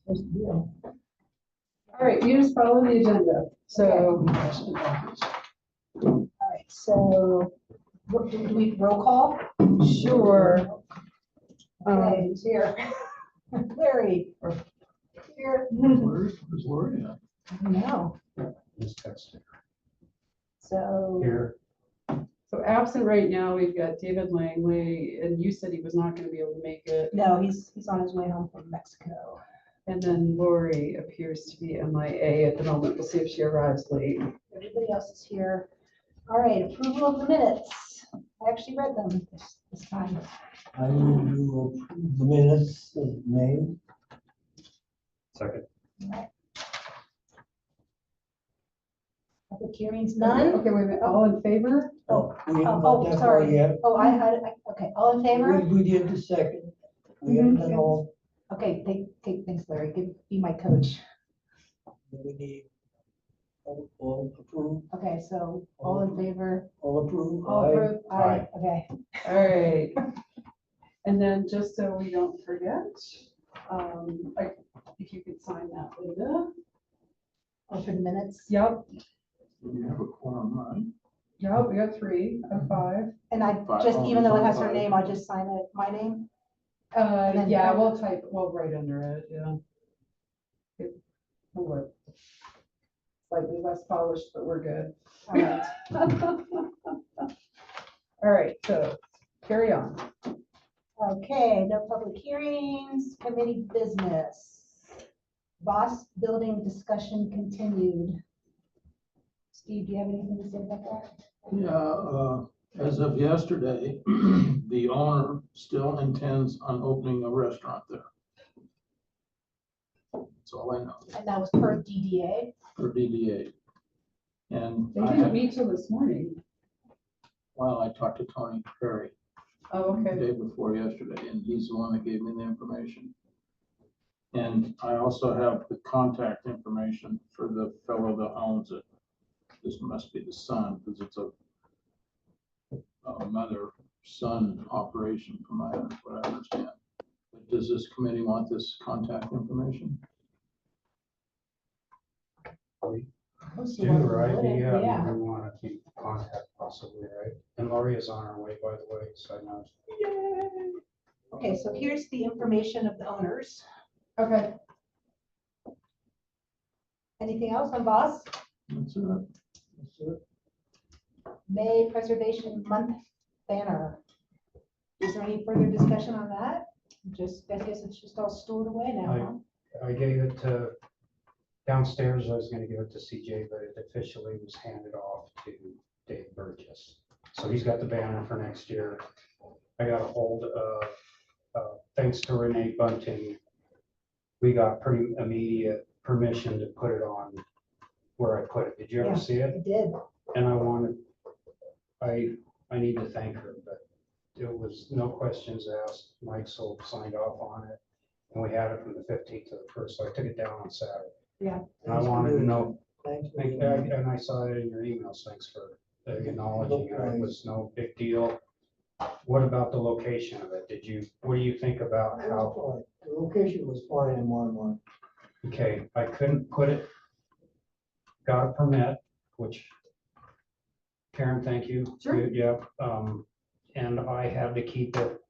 All right, you just follow the agenda. So, All right, so do we roll call? sure. Okay, who's here? Larry. Here. Where's Lori at? No, Just texted so. here. So absent right now, we've got David Langley, and you said he was not going to be able to make it. No, he's on his way home from Mexico. And then Lori appears to be MIA at the moment. We'll see if she arrives late. Everybody else is here. All right, approval of the minutes. I actually read them this time. I move you approve the minutes as made. Second. All right. Public hearings, none? Okay, wait a minute. All in favor? Oh, We haven't oh, got that far sorry. yet. Oh, okay, all in favor? We did the second. We haven't done all, Okay, thanks, Larry. Be my coach. we need all approve, Okay, so all in favor? all approve. All Aye. approved? Aye, okay. All right. And then just so we don't forget, if you could sign that, Linda. Oh, for the minutes? Yep, We have a quorum, right? yep, we got 3 of 5. And I just, even though it has her name, I'll just sign it, my name? then Yeah, print- we'll write under it, yeah. We'll look slightly less polished, but we're good. All right. All right, so carry on. Okay, no public hearings, committee business. Boss building discussion continued. Steve, do you have anything to say about that? Yeah, as of yesterday, the owner still intends on opening a restaurant there. That's all I know And that was per DDA. for DDA. And They didn't meet till this morning. I talked to Tony Perry Oh, the okay. day before yesterday, and he's the one that gave me the information. And I also have the contact information for the fellow that owns it. This must be the son, because it's a mother-son operation from what I understand. But does this committee want this contact information? Most Do, of them right? would, Yeah, yeah. we want to keep contact possibly, right? And Lori is on her way, by the way, so I know. Okay, so here's the information of the owners. Okay. Anything else on Boss? That's it. That's it. May Preservation Month banner. Is there any further discussion on that? I guess it's just all stored away now, huh? I gave it to downstairs. I was going to give it to CJ, but it officially was handed off to Dave Burgess. So he's got the banner for next year. I got a hold of, thanks to Renee Bunting, we got pretty immediate permission to put it on where I put it. Did you ever Yeah. see it? It did. And I need to thank her, but it was no questions asked. Mike Soap signed off on it. And we had it from the 15th to the 1st, so I took it down on Saturday. Yeah. And I wanted to know, Thanks. and I saw it in your emails, thanks for acknowledging it. It was no big deal. What about the location of it? What do you think about It was how, fine. The location was fine in one. okay, I couldn't put it, got a permit, which Karen, thank you. Sure. Yeah, and I had to keep it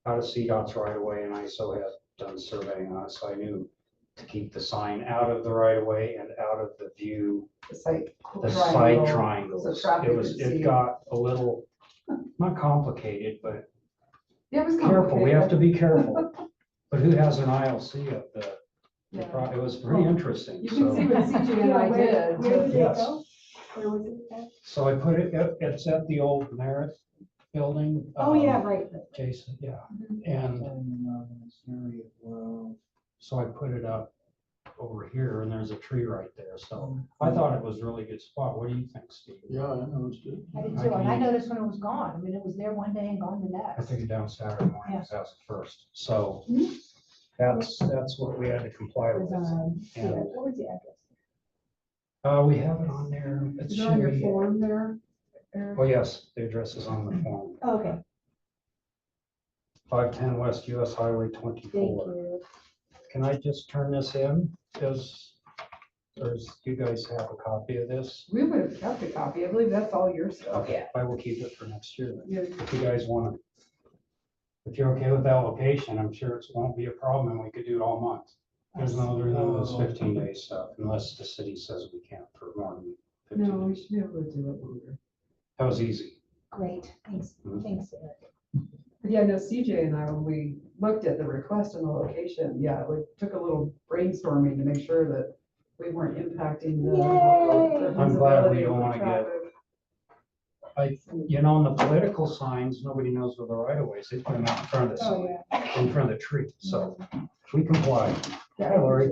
out of CDOT's right away, and I so had done surveying on it, so I knew to keep the sign out of the right of way and out of the view, The site. the side triangle, triangles. so traffic It was, could it see. got a little, not complicated, but Yeah, it was careful, we have to complicated. be careful. But who has an ILC of the Yeah. it was pretty interesting, You can see so. what CJ and I did. Where did it Yes. go? Where was it at? So I put it's at the old Merit building. Oh, yeah, right. Jason, yeah, and Well, so I put it up over here, and there's a tree right there, so I thought it was a really good spot. What do you think, Steve? Yeah, I noticed it. I did too, and I noticed when it was gone. I mean, it was there one day and gone the I next. took it down Saturday morning, Yeah. that's the first, so Mhm. that's what we had to comply It was, with. yeah, And, what was the address? we have it on there, it Is it on should your be, form there? Eric? oh, yes, the address is on the form, Oh, okay, 510 West US Highway thank 24. you. can I just turn this in? Do you guys have a copy of this? We would have kept a copy. I believe that's all your stuff. Okay, I will keep it for next year. Then. Yeah. If you guys want to, if you're okay with allocation, I'm sure it won't be a problem and we could do it all month. There's none of those 15-day stuff unless the city says we can't for more than 15 No, we days. should be able to do it longer. That was easy. Great, thanks, Mhm. thanks, Eric. But yeah, no, CJ and I, when we looked at the request and the location, yeah, we took a little brainstorming to make sure that we weren't impacting the. Yay! the I'm glad we visibility of don't the wanna get- traffic. You know, on the political signs, nobody knows where the right of ways. They put them out in front of the Oh, sign, yeah. in front of the tree. So we comply. Hi, Lori.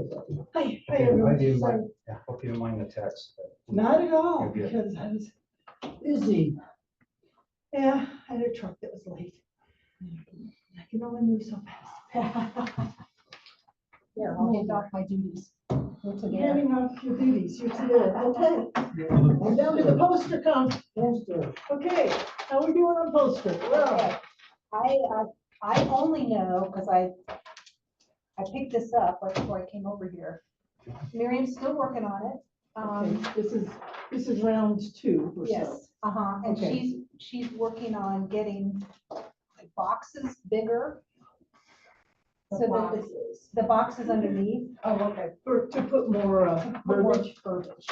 Hi, I didn't mind, yeah, hope you didn't mind the text. but- Not at all, You're good. because I was busy. Yeah, I had a truck that was late. I can only move so fast. Here, I'll hand off my duties. What's it there? Handing off your duties, you're today, okay. I'm down to the poster count. Okay, how we doing on poster? Well, Okay. I only know, because I picked this up right before I came over here. Miriam's still working on it. okay, this is round 2 or so. Yes, and Okay. she's working on getting the boxes bigger. So that the boxes underneath. Oh, okay. To put more Put more verbiage. verbiage.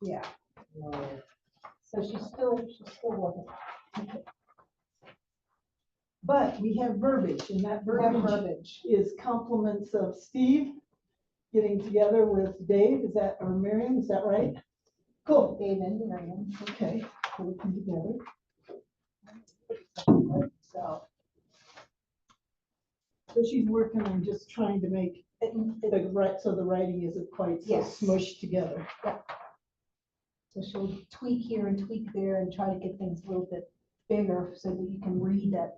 Yeah, so she's still working. But we have verbiage, and that We have verbiage verbiage. is compliments of Steve getting together with Dave, is that, or Miriam, is that right? Cool, Dave and Miriam. okay, working together. So So she's working on just trying to make the right, so the writing isn't quite so Yes. smushed together. So she'll tweak here and tweak there and try to get things a little bit bigger so that you can read that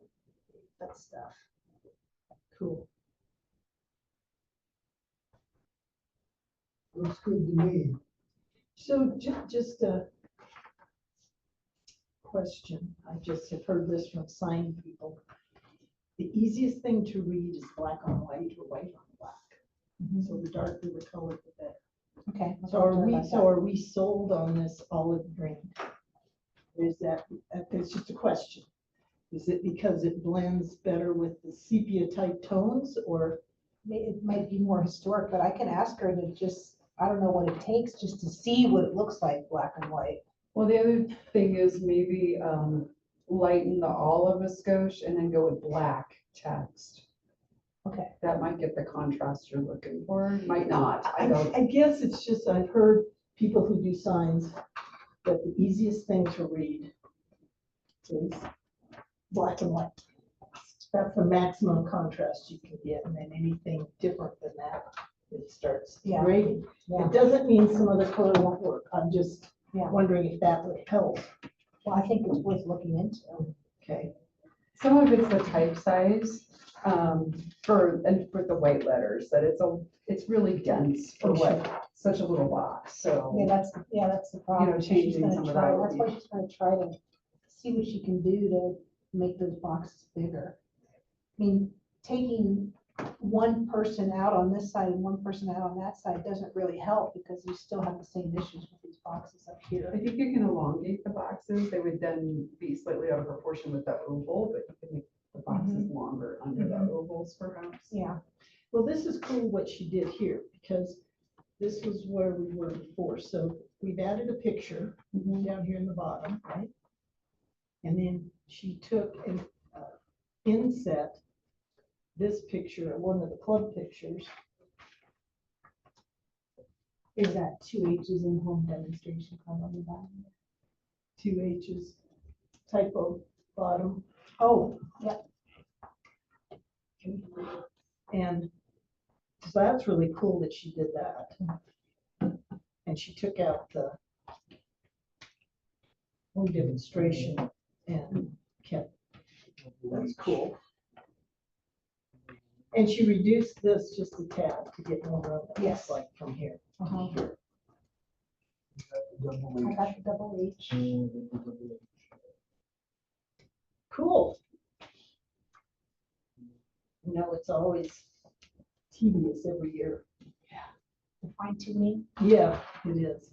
stuff. Cool. Looks good to me. So just a question, I just have heard this from sign people. The easiest thing to read is black on white or white on black. So the darker the color, the better. Okay. So are we sold on this olive green? Is that, it's just a question. Is it because it blends better with the sepia type tones or? It might be more historic, but I can ask her to just, I don't know what it takes just to see what it looks like, black and white. Well, the other thing is maybe lighten the olive a skosh and then go with black text. Okay. That might get the contrast you're looking for, might not, I don't. I guess it's just, I've heard people who do signs that the easiest thing to read is black and white. That's the maximum contrast you can get, and then anything different than that, it starts Yeah. grading. Yeah. It doesn't mean some other color won't work. I'm just Yeah. wondering if that would help. Well, I think it's worth looking into. Okay. Some of it's the type size, for the white letters, that it's really dense for what, such a little box, so. Yeah, that's the problem. She's changing gonna some of try- that That's would why be- she's gonna try to see what she can do to make those boxes bigger. I mean, taking one person out on this side and one person out on that side doesn't really help because you still have the same issues with these boxes up I here. think you can elongate the boxes, they would then be slightly out of proportion with that oval, but you can make the boxes longer under the ovals perhaps. Yeah, Well, this is cool what she did here, because this was where we were before. So we've added a picture down here in the bottom, right? And then she took and inset this picture, one of the club pictures. is that 2 H's in home demonstration club on the bottom? 2 H's, typo bottom. Oh, yeah, And so that's really cool that she did that. And she took out the home demonstration and kept, that's cool. And she reduced this just a tad to get more room, it looks like from here. uh-huh. I got the double H. Cool. You know, it's always tedious every year. Fine tuning. Yeah, it is.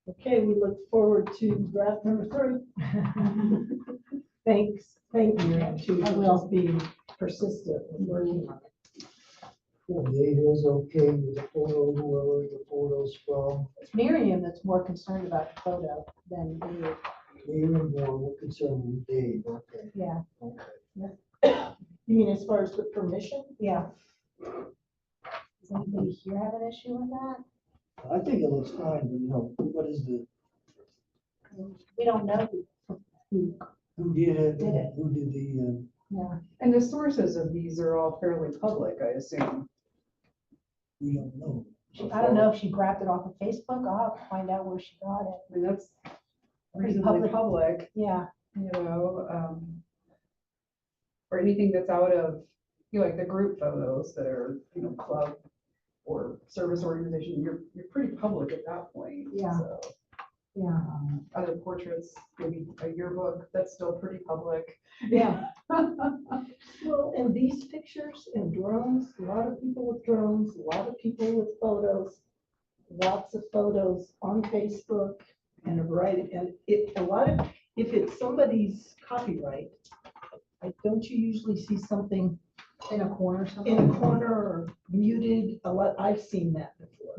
Okay, we look forward to draft number 3. Thank you, too, I for will. just being persistent and working on it. Dave is okay with the photo, whoever the photo's from. It's Miriam that's more concerned about the photo than Dave. Me and more concerned with Dave, okay. Yeah, Okay. You mean as far as the permission? yeah. Does anybody here have an issue with that? I think it looks fine, but you know, what is the, We don't know who, who did it, Did it. who did the, yeah. And the sources of these are all fairly public, I assume. we don't know. I don't know if she grabbed it off of Facebook. I'll have to find out where she got it. I mean, that's Pretty reasonably public. public, Yeah, you know, or anything that's out of, you know, like the group photos that are, you know, club or service organization, you're pretty public at that point. Yeah. So, yeah, other portraits, maybe a yearbook, that's still pretty public. yeah. Well, and these pictures and drones, a lot of people with drones, a lot of people with photos, lots of photos on Facebook and a variety, and if it's somebody's copyright, don't you usually see something In a corner in somewhere. a corner or muted? I've seen that before.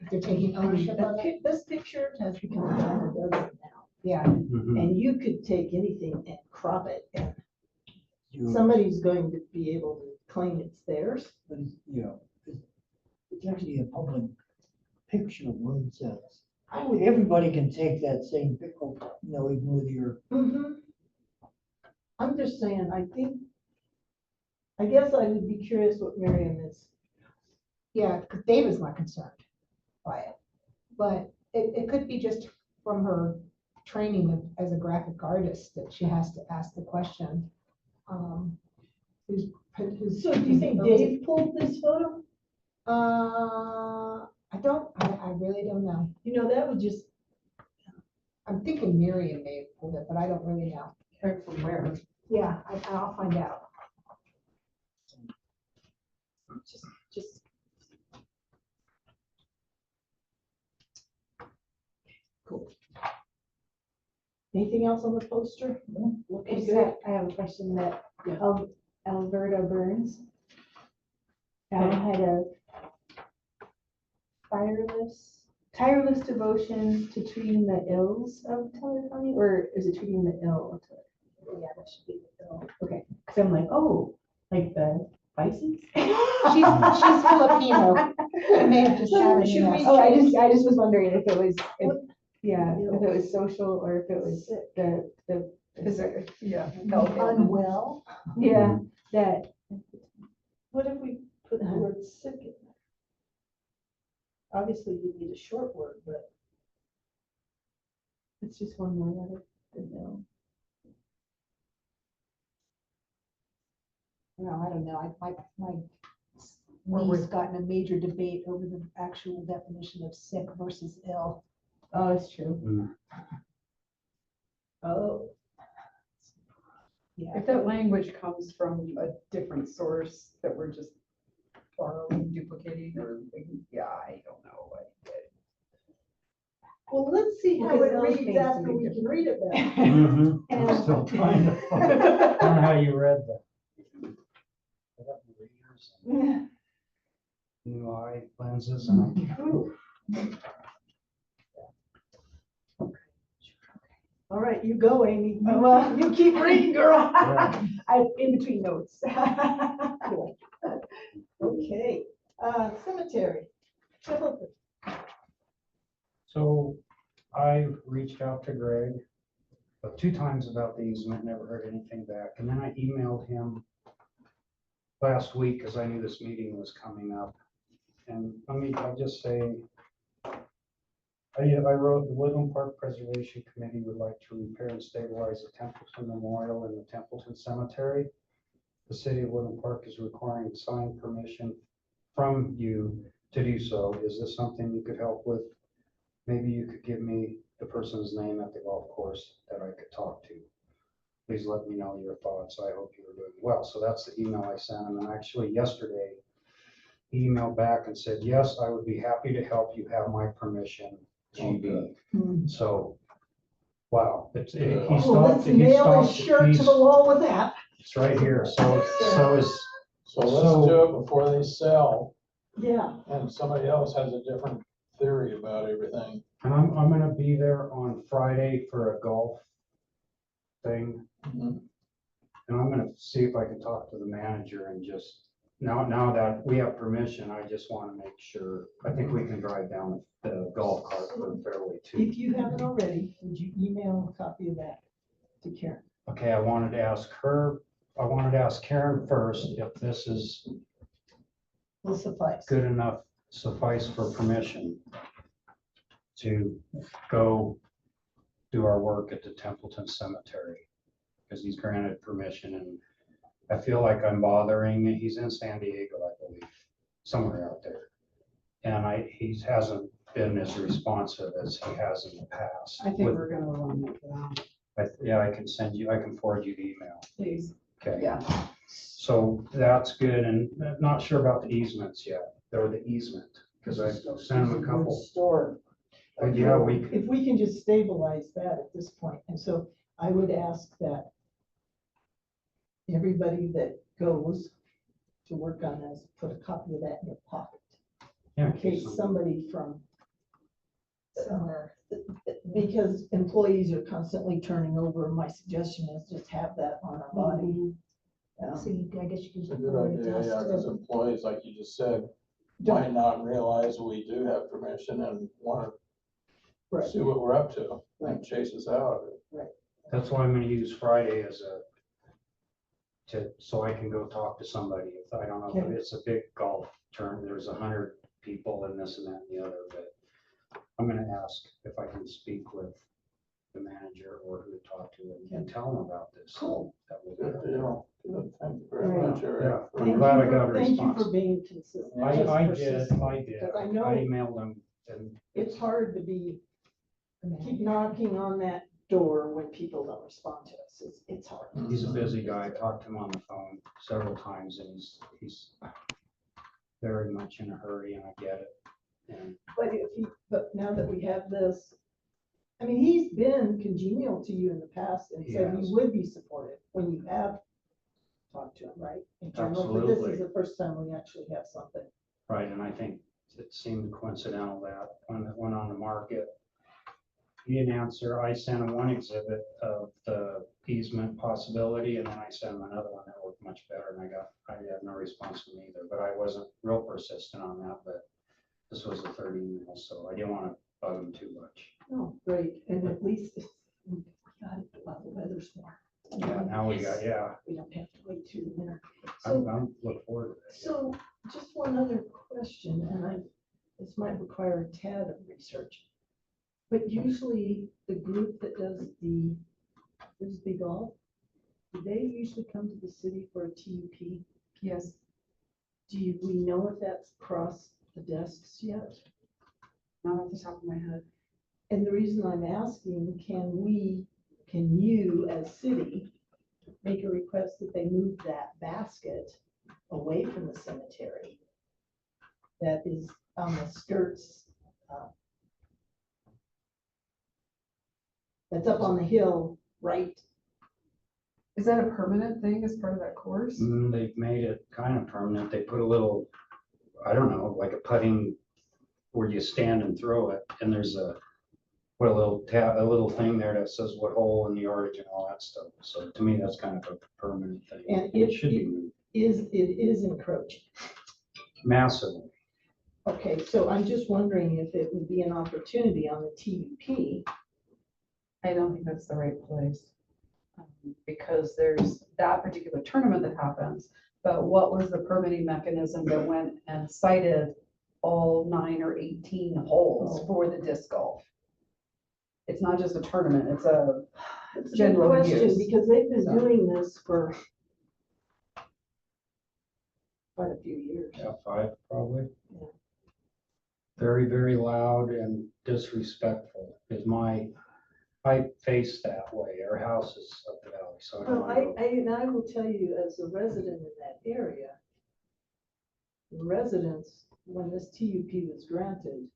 If they're taking ownership of it. This picture has become a dime a dozen now, Yeah, and you could take anything and crop it, and You- somebody's going to be able to claim it's theirs. But, you know, it's actually a public picture in one sense. Everybody can take that same picture, you know, even with your, I'm just saying, I guess I would be curious what Miriam is. yeah, because Dave is not concerned by it. But it could be just from her training as a graphic artist that she has to ask the question. Who's. So do you think Dave pulled this photo? I really don't know. You know, that would just, I'm thinking Miriam may have pulled it, but I don't really know. Right from where? Yeah, I'll find out. just. Cool. Anything else on the poster? No, looking good. I have a question that Yeah. Alberta Burns Okay. had a tireless devotion to treating the ills of Teller County, or is it treating the ill of Teller? Yeah, that should be the bill. Okay, because I'm like, oh, like the Bisons? She's Filipino. I may have just had Should we- it. Oh, I just was wondering if it was, if it was social or if it was the. Physic, yeah. Unwell. Yeah, that, What if we put the word sick in there? Obviously, you need a short word, but it's just one more letter, the ill. No, I don't know. My Or niece with- got in a major debate over the actual definition of sick versus ill. Oh, it's true. oh, Yeah. If that language comes from a different source that we're just borrowing, duplicating, or, yeah, I don't know. well, let's see how Because it those reads things after can be we can read it better. Mhm. I'm still trying to find how you read that. I got new readers and New eye lenses and All right, you go, Amy. Well- You keep reading, girl. In between notes. Okay, cemetery. So I reached out to Greg 2 times about the easement, never heard anything back. And then I emailed him last week because I knew this meeting was coming up. And I'll just say, I wrote, the Woodland Park Preservation Committee would like to repair and stabilize the Templeton Memorial in the Templeton Cemetery. The city of Woodland Park is requiring signed permission from you to do so. Is this something you could help with? Maybe you could give me the person's name at the golf course that I could talk to. please let me know your thoughts. I hope you are doing well. So that's the email I sent him. And actually yesterday, he emailed back and said, yes, I would be happy to help. You have my permission, GB. So, wow, it's, he Well, let's stopped, he nail his stopped, shirt to the wall with that. it's right here. So is, So let's do it before they sell, Yeah, and somebody else has a different theory about everything. and I'm gonna be there on Friday for a golf thing. Mhm. And I'm gonna see if I can talk to the manager and just, now that we have permission, I just wanna make sure, I think we can drive down the golf cart for Fairway too. if you haven't already, would you email a copy of that to Karen? Okay, I wanted to ask Karen first if this is Will suffice. good enough, suffice for permission to go do our work at the Templeton Cemetery. Because he's granted permission and I feel like I'm bothering, he's in San Diego, I believe, somewhere out there. And he hasn't been as responsive as he has in the past. I think we're gonna eliminate that, Yeah, I can forward you the email. please. Okay. Yeah. So that's good, and not sure about the easements yet, or the easement, because I sent him a couple. Store. But yeah, we, If we can just stabilize that at this point, and so I would ask that everybody that goes to work on this, put a copy of that in your pocket, yeah, in case somebody from somewhere, because employees are constantly turning over, my suggestion is just have that on our body. So I guess you can It's just a good forward it idea, to us. yeah, because too. employees, like you just said, might not realize we do have permission and want to Right. see what we're up to and chase us out. that's why I'm gonna use Friday as so I can go talk to somebody. If I don't know, if Okay. it's a big golf tournament, there's 100 people and this and that and the other, but I'm gonna ask if I can speak with the manager or who to talk to and tell them about this. Cool. That would Good be- deal. Good, thank you very Yeah. much, Eric. Yeah. Thank glad you I got a Thank you response. for being consistent. I just did, persistent. I did. Because I I know emailed them and it's hard to keep knocking on that door when people don't respond to us. It's hard. he's a busy guy. I talked to him on the phone several times and he's very much in a hurry and I get it. And But now that we have this, I mean, he's been congenial to you in the past and He said has. he would be supportive when you have talked to him, right? In general, but this Absolutely. is the first time we actually have something. right, and I think it seemed coincidental that when it went on the market, he didn't answer. I sent him one exhibit of the easement possibility, and then I sent him another one that looked much better, and I had no response from either, but I wasn't real persistent on that, but this was the third email, so I didn't want to bug him too much. Oh, great. And at least we got it while the weather's warm. Yeah, now we got, yeah, We don't have to wait through the winter. I'm looking forward to it. So just one other question, and this might require a tad of research. But usually the group that does the Frisbee golf, do they usually come to the city for a TUP? Yes, We know if that's crossed the desks yet? not off the top of my head. And the reason I'm asking, can you as city make a request that they move that basket away from the cemetery? That is on the skirts. That's up on the hill, right? Is that a permanent thing as part of that course? They've made it kind of permanent. They put a little, I don't know, like a putting where you stand and throw it, and there's a little thing there that says what hole in the yardage and all that stuff. So to me, that's kind of a permanent thing. And It should be moved It is encroaching. massively. Okay, so I'm just wondering if it would be an opportunity on the TUP. I don't think that's the right place. Because there's that particular tournament that happens, but what was the permitting mechanism that went and cited all 9 or 18 holes for the disc golf? It's not just a tournament, it's a It's a good general question, use. because they've been So- doing this for quite a few years. Yeah, 5 probably. Yeah. Very, very loud and disrespectful is I face that way. Our house is up the valley, so. Well, and I will tell you, as a resident in that area, residents, when this TUP was granted,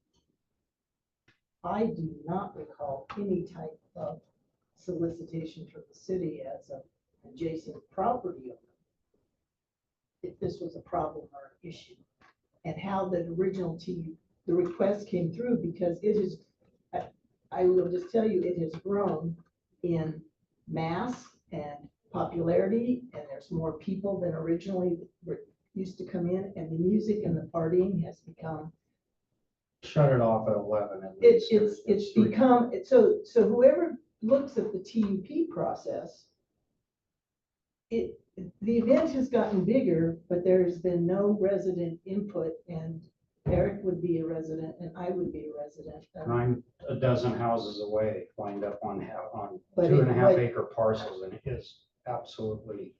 I do not recall any type of solicitation from the city as an adjacent property owner if this was a problem or an issue, and how the original the request came through, because it is, I will just tell you, it has grown in mass and popularity, and there's more people than originally used to come in, and the music and the partying has become, Shut it off at 11 at it's least. become, so whoever looks at the TUP process, the event has gotten bigger, but there's been no resident input, and Eric would be a resident and I would be a resident. And I'm a dozen houses away, lined up on But 2.5 it- acre parcels, and it is absolutely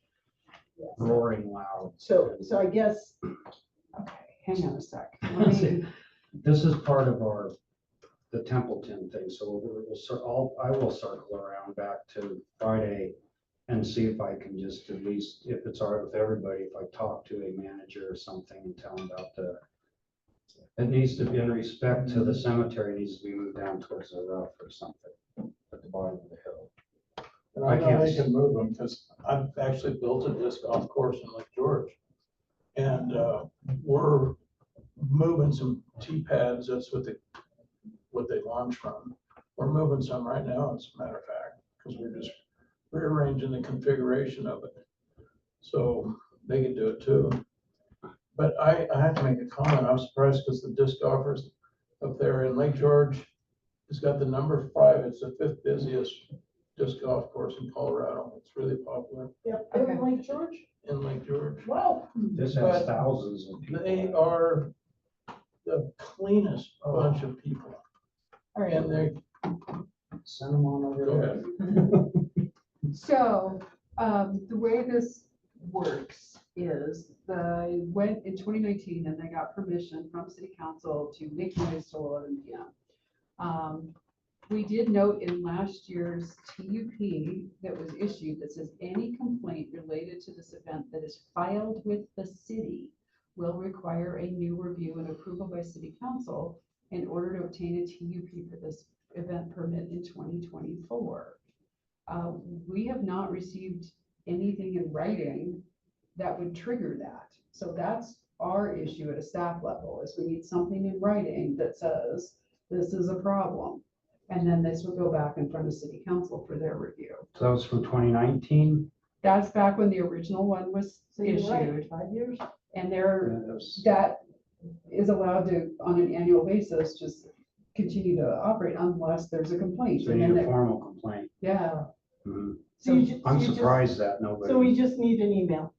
Yes. roaring loud. So I guess, Okay, hang on a sec. Let me- This is part of the Templeton thing, so I will circle around back to Friday and see if I can just at least, if it's all right with everybody, if I talk to a manager or something and tell them about it needs to be in respect to the cemetery, needs to be moved down towards the roof or something at the bottom of the hill. And I I know can't they can move them, because I've actually built a disc golf course in Lake George. And we're moving some tee pads, that's what they launch from. We're moving some right now, as a matter of fact, because we're just rearranging the configuration of it. So they can do it too. But I have to make a comment. I'm surprised, because the disc golfers up there in Lake George has got the number 5. It's the 5th busiest disc golf course in Colorado. It's really popular yep, Okay. Lake George, in Lake George. wow. This has But thousands of people. They are the cleanest bunch of people. All right, And they, Send them on over go there. ahead. so, the way this works is they went in 2019 and they got permission from city council to make noise till 11 p.m. We did note in last year's TUP that was issued that says any complaint related to this event that is filed with the city will require a new review and approval by city council in order to obtain a TUP for this event permit in 2024. We have not received anything in writing that would trigger that. So that's our issue at a staff level, is we need something in writing that says this is a problem. And then this would go back in front of city council for their review. So that was from 2019. That's back when the original one was So you're right, issued, 5 years. and That was- that is allowed to, on an annual basis, just continue to operate unless there's a complaint. So And you then need a they- formal complaint. Yeah, Mhm. So you I'm just- surprised that So nobody, we just need an email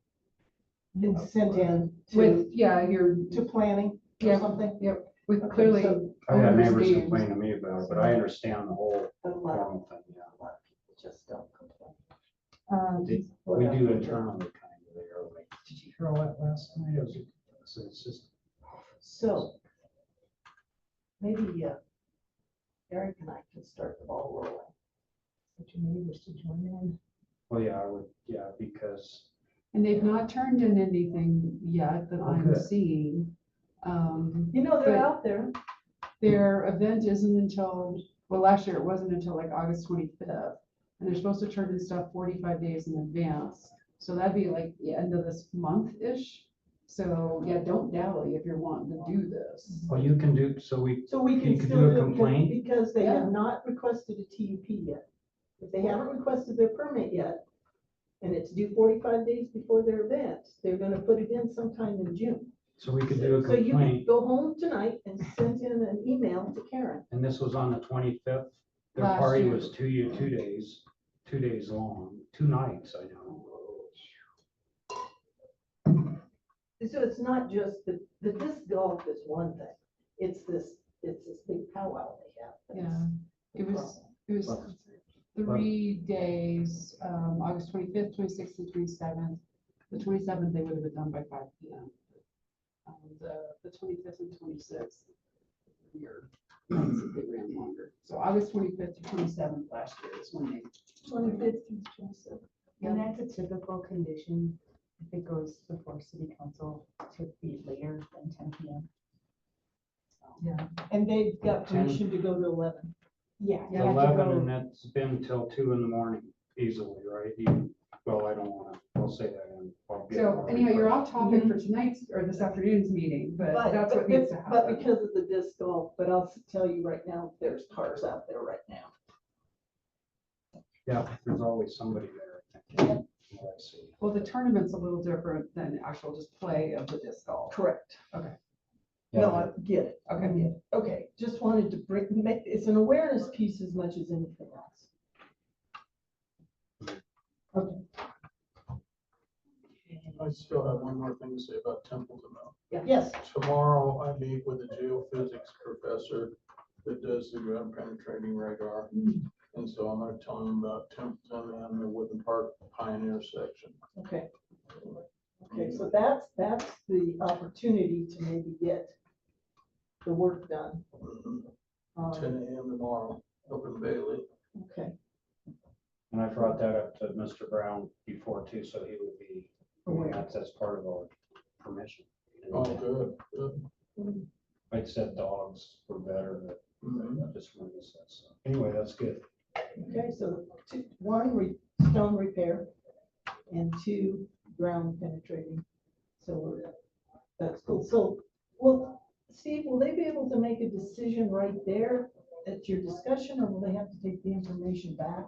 and sent in with, yeah, your, to planning or Yeah. something. with Okay, clearly. so- I had owners' neighbors names. complain to me about it, but I understand the whole A lot formal thing, yeah. of people just don't complain. We Whatever. do internally kind of there, like, did you hear all that last night? So it's just, So maybe Eric and I can start the ball rolling. Get your neighbors to join in. well, yeah, I would, yeah, because And they've not turned in anything yet that I'm Okay. seeing. You know, they're But- out there. Their event isn't until, well, last year it wasn't until like August 25th. And they're supposed to turn in stuff 45 days in advance. So that'd be like the end of this month-ish. So yeah, don't dally if you're wanting to do this. well, you can do, so we, So we You can could still do a do it complaint? because they Yeah. have not requested a TUP yet. If they haven't requested their permit yet, and it's due 45 days before their event, they're gonna put it in sometime in June. so we could do a So you can complaint, go home tonight and send in an email to Karen. and this was on the 25th. Their Last party year. was 2 days long, 2 nights, I know. So it's not just the disc golf is one thing. It's this big powwow they have. that's Yeah, the it was, problem. it was 3 days, August 25th, 26th, and 27th. The 27th, they would have been done by 5 p.m. The 25th and 26th, weird. months if they ran longer. So August 25th to 27th last year is when they. 25th through 27th. And that's a typical condition if it goes before city council to be later than 10 PM. Yeah. And they've got permission to go to 11. Yeah. you have to 11, go- and that's been till 2 in the morning easily, right? Well, I don't wanna, I'll say that in. I'll get So more anyway, you're requests. off topic for tonight's or this afternoon's meeting, but that's what needs to But happen. because of the disc golf, but I'll tell you right now, there's cars out there right now. Yeah, there's always somebody there, I think. From what I see. Well, the tournament's a little different than actual just play of the disc golf. Correct. Okay. No, I get it. Okay. I get it. Okay, just wanted to it's an awareness piece as much as anything else. Okay. I still have one more thing to say about Templeton though. Yes, Tomorrow I meet with a geophysics professor that does the ground penetrating radar. And so I'm gonna tell him about Templeton and the Woodland Park Pioneer section. okay. Okay, so that's the opportunity to maybe get the work done. Ten AM tomorrow, up in Bailey. Okay, And I brought that up to Mr. Brown before too, so he would be aware that's part of our permission. Oh, good, good. I said dogs were better, but Mhm. I just wanted to say so. Anyway, that's good. okay, so one, stone repair, and 2, ground penetrating. So that's cool. So, well, Steve, will they be able to make a decision right there at your discussion, or will they have to take the information back?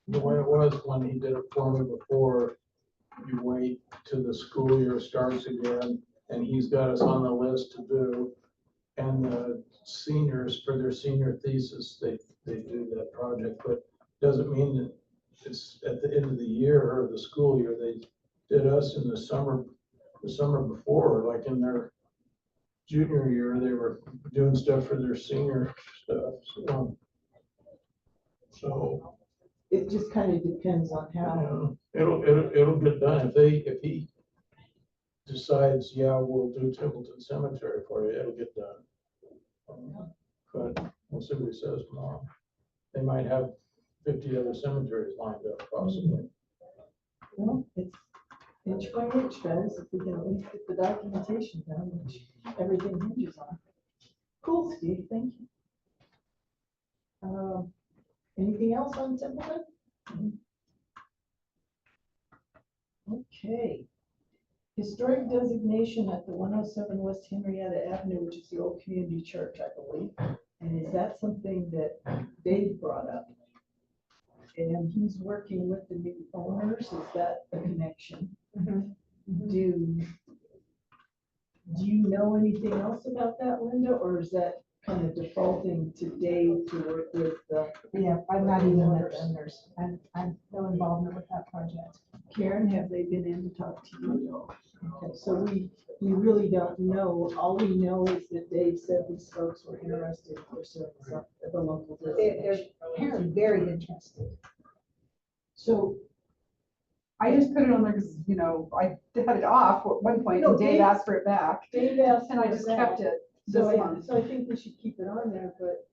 The way it was when he did it for me before, you wait till the school year starts again, and he's got us on the list to do. And the seniors, for their senior thesis, they do that project, but doesn't mean that it's at the end of the year or the school year. They did us in the summer before, like in their junior year, they were doing stuff for their senior stuff, so. It just kind of depends on how. It'll get done. If he decides, yeah, we'll do Templeton Cemetery for you, it'll get done. But we'll see what he says tomorrow. They might have 50 other cemeteries lined up possibly. Well, it's inch by inch, guys, if we can at least get the documentation done, which everything hinges on. Cool, Steve, thank you. Anything else on Templeton? Okay. Historic designation at the 107 West Henrietta Avenue, which is the old community church, I believe. And is that something that Dave brought up? And he's working with the new owners, is that a connection? Do you know anything else about that, Linda, or is that kind of defaulting to Dave to work with the? Yeah, I'm not even with them. I'm no involvement with that project. Karen, have they been in to talk to you? Okay, so we really don't know. All we know is that Dave said these folks were interested in pursuing the local They're designation. apparently very interested. So, I just put it on there because, I had it off at one point No, and Dave Dave- asked for it back. Dave asked. And I for just that. kept it So this I, month. so I think we should keep it on there, but,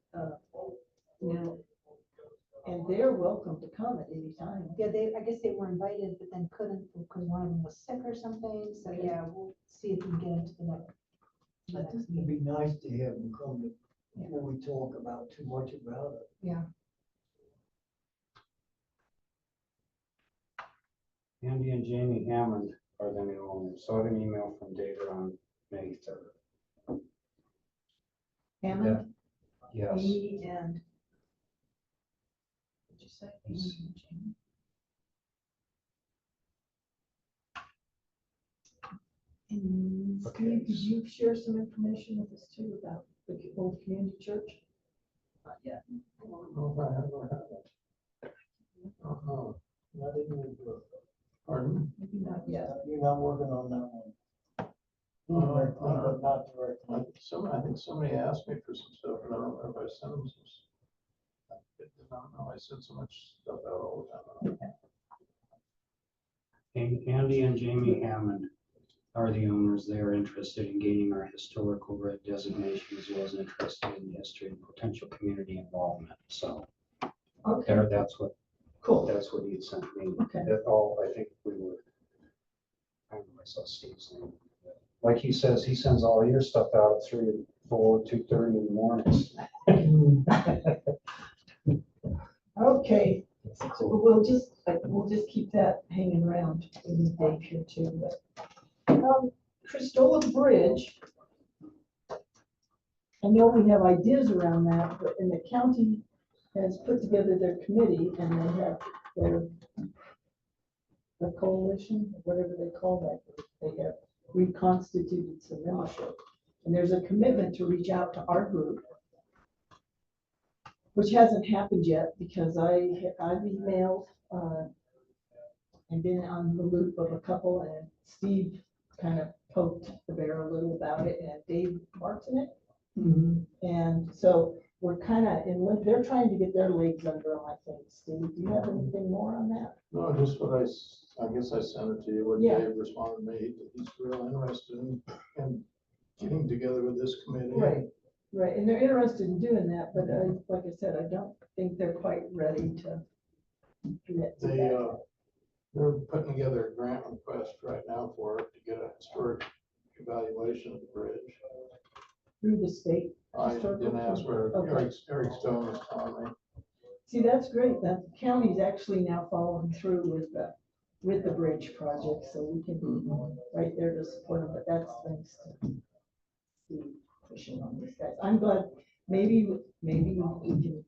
and they're welcome to come at any time. Yeah, I guess they were invited, but then couldn't because one of them was sick or something. So yeah, we'll see if we can get into the next It'd meeting. be nice to have them come before we talk about too much about it. Yeah. Andy and Jamie Hammond are the new owners. So I have an email from David on May 3rd. Hammond, Yes. Amy, and. What'd you say? Amy and Jamie? And Okay. Steve, did you share some information with us too about the old community church? Not yet. I don't know if I have or haven't. Uh-huh. Not even, Pardon? Maybe not yet. you're not working on that one. Indirectly, but not directly. I think somebody asked me for some stuff, and I don't know if I sent them some. I don't know, I send so much stuff out all the time. Andy and Jamie Hammond are the owners. They are interested in gaining our historical red designation as well as interested in the history and potential community involvement. So Okay, there, that's what cool. he had sent me. Okay. That all, I think we were, I don't know, I saw Steve's name. Like he says, he sends all your stuff out at 3, 4, 2:30 in the mornings. Okay, so we'll just keep that hanging around in the day here too, but. Cristola Bridge. I know we have ideas around that, but and the county has put together their committee and they have the coalition, whatever they call that, they have reconstituted some membership. And there's a commitment to reach out to our group, which hasn't happened yet because I've emailed and been on the loop of a couple, and Steve kind of poked the bear a little about it, and Dave Martinet. And so we're kind of they're trying to get their legs under them, I think. Steve, do you have anything more on that? No, just what I guess I sent it to you, what Yeah. Dave responded to me, he's real interested in getting together with this committee. Right, and they're interested in doing that, but like I said, I don't think they're quite ready to commit to that. They're putting together a grant request right now for it to get a historic evaluation of the bridge. Through the state. I didn't ask where Okay. Eric Stone was telling me. See, that's great. That county's actually now following through with the bridge project, so we can be right there to support them, but that's thanks to Steve pushing on these guys. I'm glad, maybe we can.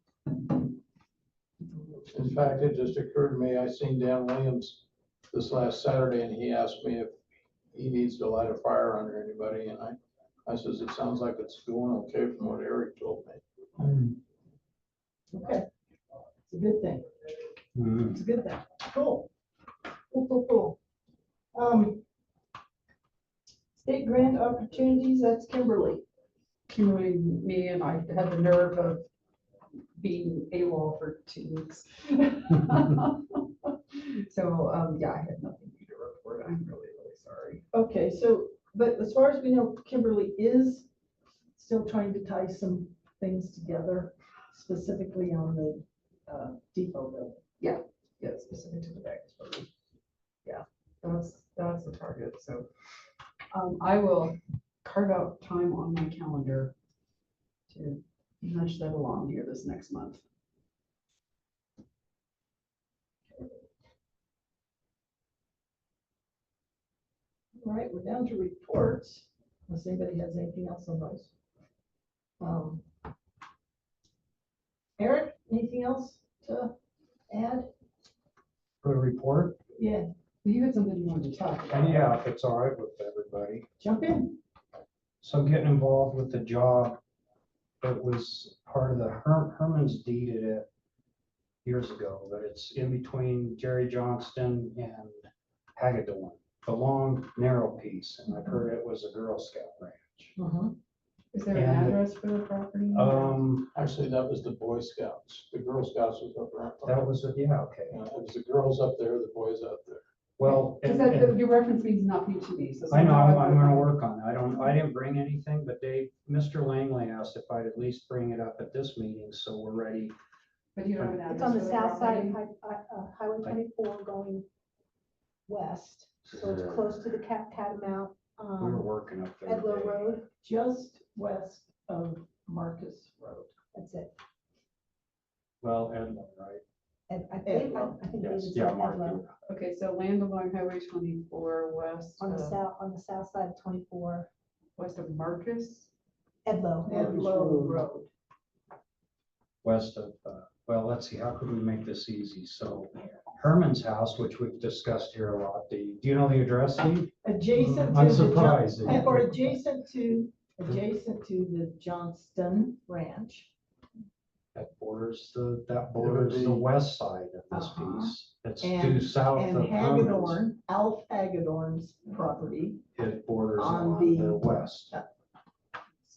In fact, it just occurred to me, I seen Dan Williams this last Saturday and he asked me if he needs to light a fire under anybody, and I says, it sounds like it's going okay from what Eric told me. Okay. It's a good thing. Mhm. It's a good thing. Cool. Cool. State grant opportunities, that's Kimberly. Kimberly, me, and I had the nerve of being AWOL for 2 weeks. So, yeah, I had nothing new to report. I'm really, really sorry. Okay, so, but as far as we know, Kimberly is still trying to tie some things together, specifically on the depot building. Yeah, specific to the bags. Yeah, that's the target, so. I will carve out time on my calendar to nudge that along here this next month. All right, we're down to reports, unless anybody has anything else on those. Eric, anything else to add? For the report, Yeah, You had something you wanted to talk about. yeah, if it's all right with everybody. jump in. So I'm getting involved with the job that was part of the Herman's deeded it years ago, but it's in between Jerry Johnston and Hagedorn, the long, narrow piece, and I've heard it was a Girl Scout ranch. Is there an And- address for the property? Actually, that was the Boy Scouts. The Girl Scouts was up around. That was, yeah, okay. It was the girls up there, the boys up there. Well, Because your reference means nothing to me, so. I know, somehow I'm gonna work on it. I didn't bring anything, but Mr. Langley asked if I'd at least bring it up at this meeting, so we're ready. But you don't have an address. It's on the for south side property? of Highway 24 going west, so it's close to the Catamount, We were working up there. Edlow today. Road. Just west of Marcus Road. That's it. Well, Edmund, right? And I think Yes, it's yeah, on Mark. Edlow, Okay, so land along Highway 24 west on the of, south side of 24, west of Marcus. Edlow. Edlow Road. West of, well, let's see, how could we make this easy? So Herman's house, which we've discussed here a lot, do you know the address, Steve? Adjacent to. I'm the surprised. Or adjacent to the Johnston Ranch. That borders the west side of this Uh-huh. piece. It's And- due south And of Herman's. Hagedorn, Alf Hagedorn's property. It borders on on the- the west.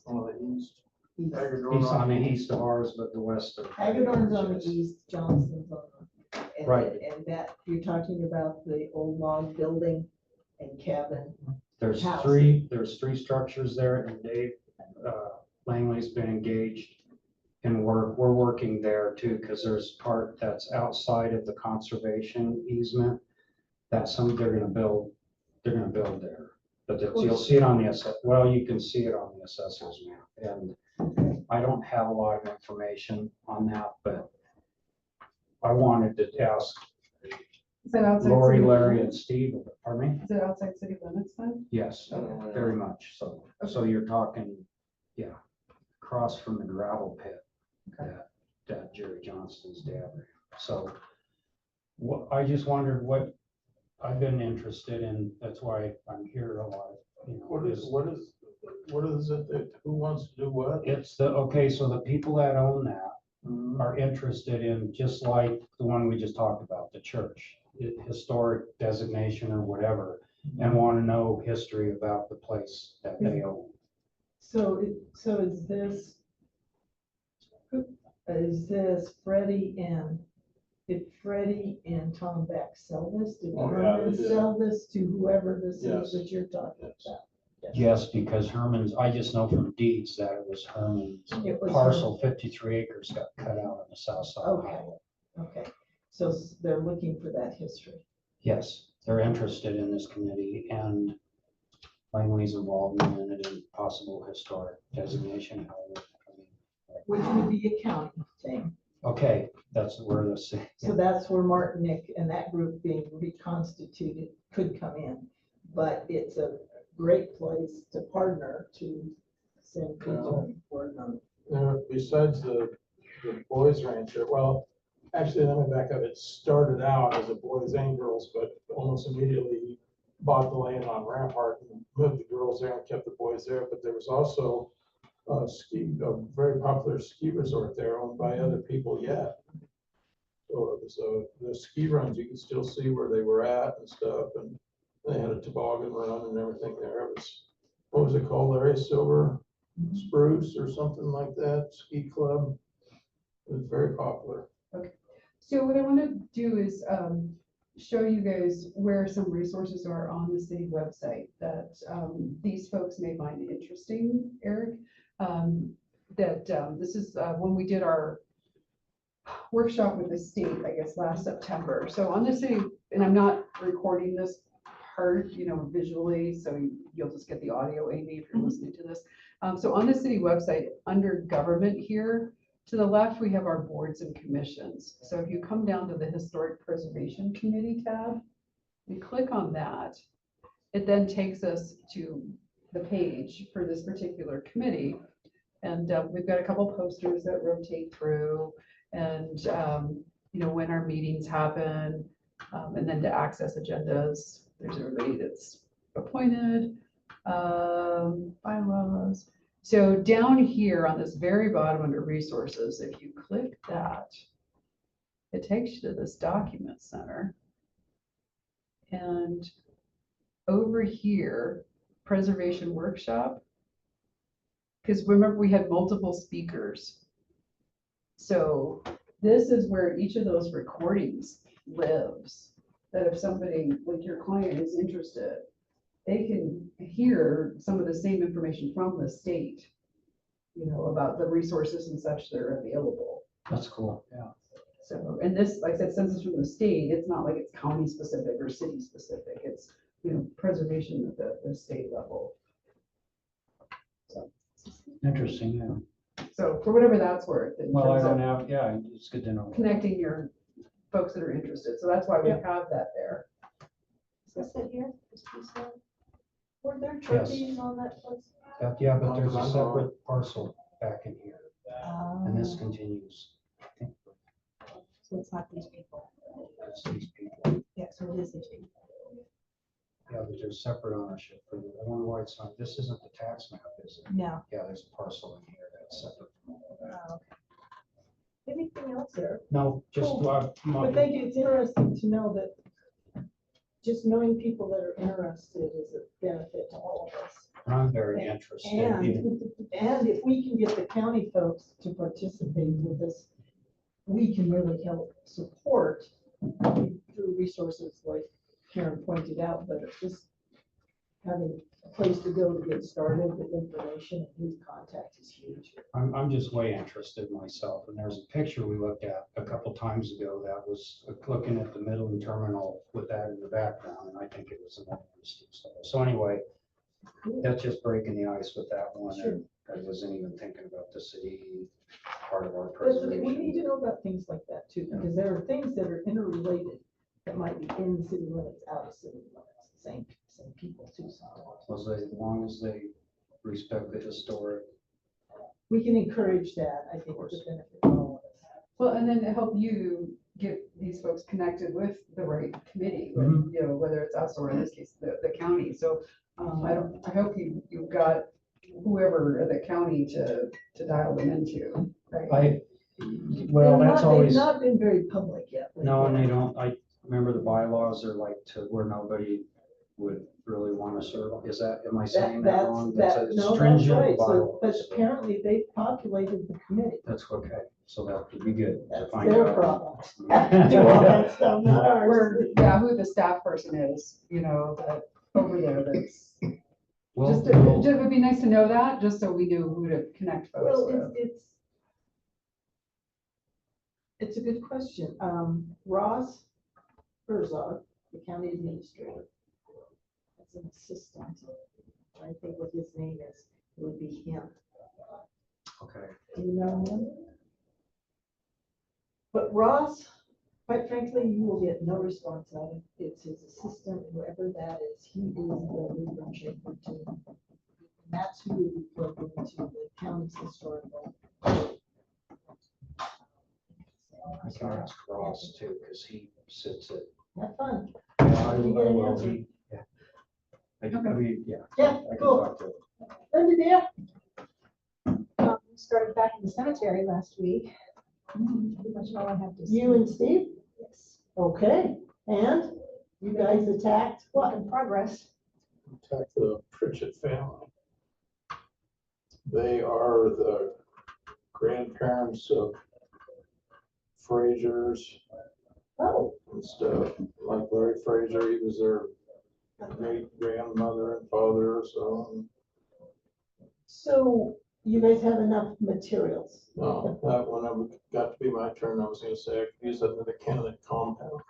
On the east. East. Hagedorn He's on the east of ours, but the west of. Hagedorn's on the Yes. east, Johnston's on the. and- Right. And that, you're talking about the old log building and cabin There's house. there's three structures there, and Dave Langley's been engaged in work. We're working there too, because there's part that's outside of the conservation easement. That's they're gonna build there. But you'll see it on the well, you can see it on the assessor's map. And I don't have a lot of information on that, but I wanted to ask Is that outside? Lori, city Larry, and limits? Steve, pardon me? Is it outside city limits then? Yes, very much so. So you're talking, yeah, across from the gravel pit Okay. that Jerry Johnston's dad ran. So what, I just wondered what I've been interested in, that's why I'm here a lot, you know. What is it that, who wants to do what? It's okay, so the people that own that Mhm. are interested in, just like the one we just talked about, the church, historic designation or whatever, and want to know history about the place that they own. So is this Freddie and, did Freddie and Tom Beck sell this? Did Oh, yeah, Herman they did. sell this to whoever this Yes. is that you're talking Yes. about? Yes, because Herman's, I just know from deeds that it was Herman's It was parcel, 53 acres got cut out on the south side of the Okay. highway. Okay, so they're looking for that history. Yes, they're interested in this committee and Langley's involvement in it and possible historic designation. However, I mean, Which would be a county thing. okay, that's where this, So that's where Martinic and that group being reconstituted could come in. But it's a great place to partner to send people for them. Besides the boys ranch there, well, actually, let me back up. It started out as a boys and girls, but almost immediately he bought the land on Rampart and moved the girls there and kept the boys there. But there was also a very popular ski resort there owned by other people yet. So it was the ski runs, you can still see where they were at and stuff, and they had a toboggan run and everything there. It was, what was it called, Larry? Silver Spruce or something like that, ski club. It was very popular. So what I want to do is show you guys where some resources are on the city website that these folks may find interesting, Eric. This is when we did our workshop with the state, I guess, last September. So on the city, and I'm not recording this part, visually, so you'll just get the audio, Amy, if you're listening to this. So on the city website, under government here, to the left, we have our boards and commissions. So if you come down to the Historic Preservation Committee tab, you click on that, it then takes us to the page for this particular committee. And we've got a couple posters that rotate through and, when our meetings happen, and then to access agendas, there's everybody that's appointed, bylaws. So down here on this very bottom under resources, if you click that, it takes you to this document center. And over here, preservation workshop. Because remember, we had multiple speakers. So this is where each of those recordings lives. That if somebody, like your client, is interested, they can hear some of the same information from the state, about the resources and such that are available. that's cool, yeah. So, and this, like I said, since it's from the state, it's not like it's county specific or city specific. It's, preservation at the state level. So, Interesting, yeah. so for whatever that's worth, in Well, I terms of don't have, yeah, it's good to know. connecting your folks that are interested. So that's why we have that there. Is this it here? This piece there? Were there Yes. trophies on that place? Yeah, but there's a separate parcel back in here, and this Oh, continues. I think So it's not these people. it's these people. Yeah, so it is these people. Yeah, but there's separate ownership for the, I wonder why it's not, this isn't the tax map, is it? No. Yeah, there's a parcel in here that's separate from all of that. Oh, okay. Anything else there? No, just, Cool. I think it's interesting to know that just knowing people that are interested is a benefit to all of us. I'm very interested in, And if we can get the county folks to participate with this, we can really help support through resources like Karen pointed out, but it's just having a place to go to get started with information, and his contact is huge. I'm just way interested myself, and there's a picture we looked at a couple times ago that was looking at the Midland terminal with that in the background, and I think it was an interesting stuff. So anyway, that's just breaking the ice with that one, Sure. and I wasn't even thinking about the city part of our But we need preservation. to know about things like that too, because there are things that are interrelated that might be in city limits, out of city limits, same people too sometimes. As long as they respect the historic. We can encourage that, I think, it's a benefit for all of us. Well, and then to help you get these folks connected with the right committee, Mhm. you know, whether it's us or in this case, the county. So I hope you've got whoever at the county to dial them into, right? Well, that's always, They've not been very public yet. no, and they don't, I remember the bylaws are like to where nobody would really want to serve. Is that, am I saying that wrong? That's a No, that's stringent right, so, but bylaws. apparently they've populated the committee. That's okay, so that would be good to That's find their out. problem. Do all that stuff, not ours. Or, yeah, who the staff person is, you know, that over there that's, Well, just, it would be nice to know that, just so we knew who to connect folks Well, with. it's a good question. Ross Herzog, the county administrator, as an assistant, I think what his name is, it would be him. okay. Do you know him? But Ross, quite frankly, you will get no response out of him. It's his assistant, whoever that is. He is the Rubin Shaker team. That's who we plug into the county's historical. I can ask Ross too, because he sits at. Have fun. Yeah, I You will, get I an will, answer. yeah. I mean, yeah. Yeah, I can cool. talk to him. Linda, dear? We started back in the cemetery last week. Pretty much all I have to say. You and Steve? Yes. Okay, and you guys attacked Work what? in progress. Contact the Pritchett family. They are the grandparents of Frazier's Oh, and stuff. Like Larry Frazier, he was their great grandmother and father, so. so you guys have enough materials? No, that whenever it got to be my turn, I was gonna say I could use that in the Kenneth compound.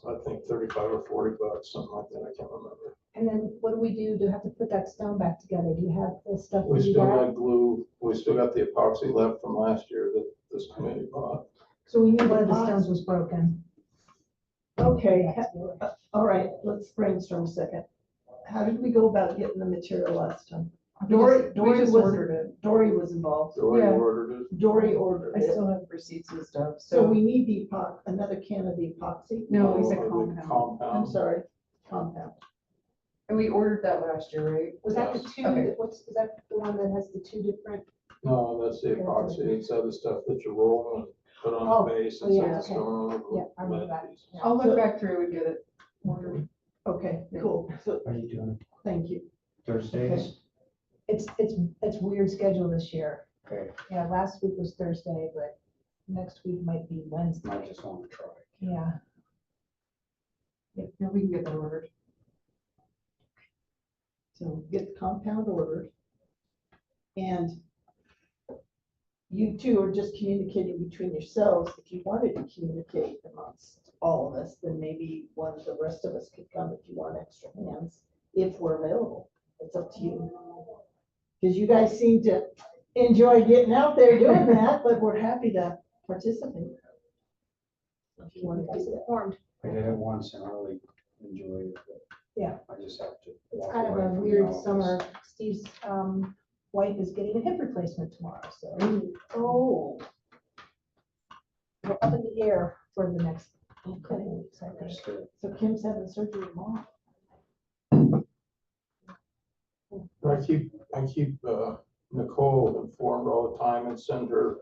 I think 35 or 40 bucks, something like that, I can't remember. And then what do we do to have to put that stone back together? Do you have the stuff We to do still that? got glue, we still got the epoxy left from last year that this committee bought. So we need One of the pots. stones was broken. Okay, That's good. all right, let's brainstorm a second. How did we go about getting the material last time? We Dory just was, ordered it. Dory was involved. Dory Yeah. ordered it. Dory ordered I it. still have receipts and stuff, So so. we need the another can of the epoxy. No, we said The compound. I'm sorry, compound. And we ordered that last year, right? Was that the Yes. two, Okay. is that the one that has the two different? No, that's the epoxy, it's other stuff that you roll and put on Oh, the base. oh, yeah, and okay. stone. Yeah, I remember that. Yeah. I'll So- look back through and get it ordered. Okay, cool. So, Are you doing thank you. Thursdays? It's weird schedule this year. Okay, Yeah, last week was Thursday, but next week might be I Wednesday. just want to try. Yeah. Yeah, we can get that ordered. So get the compound ordered. And you two are just communicating between yourselves. If you wanted to communicate amongst all of us, then maybe one of the rest of us could come if you want extra hands, if we're available. It's up to you. Because you guys seem to enjoy getting out there doing that, but we're happy to participate. If you want to do that. Informed. I did it once and I really enjoyed it. But Yeah. I just have to. It's walk kind of away a from the weird office. summer. Steve's wife is getting a hip replacement tomorrow, so. Oh, We're up in the air for the next couple weeks, I think. Understood. so Kim's having surgery tomorrow. I keep Nicole informed all the time and send her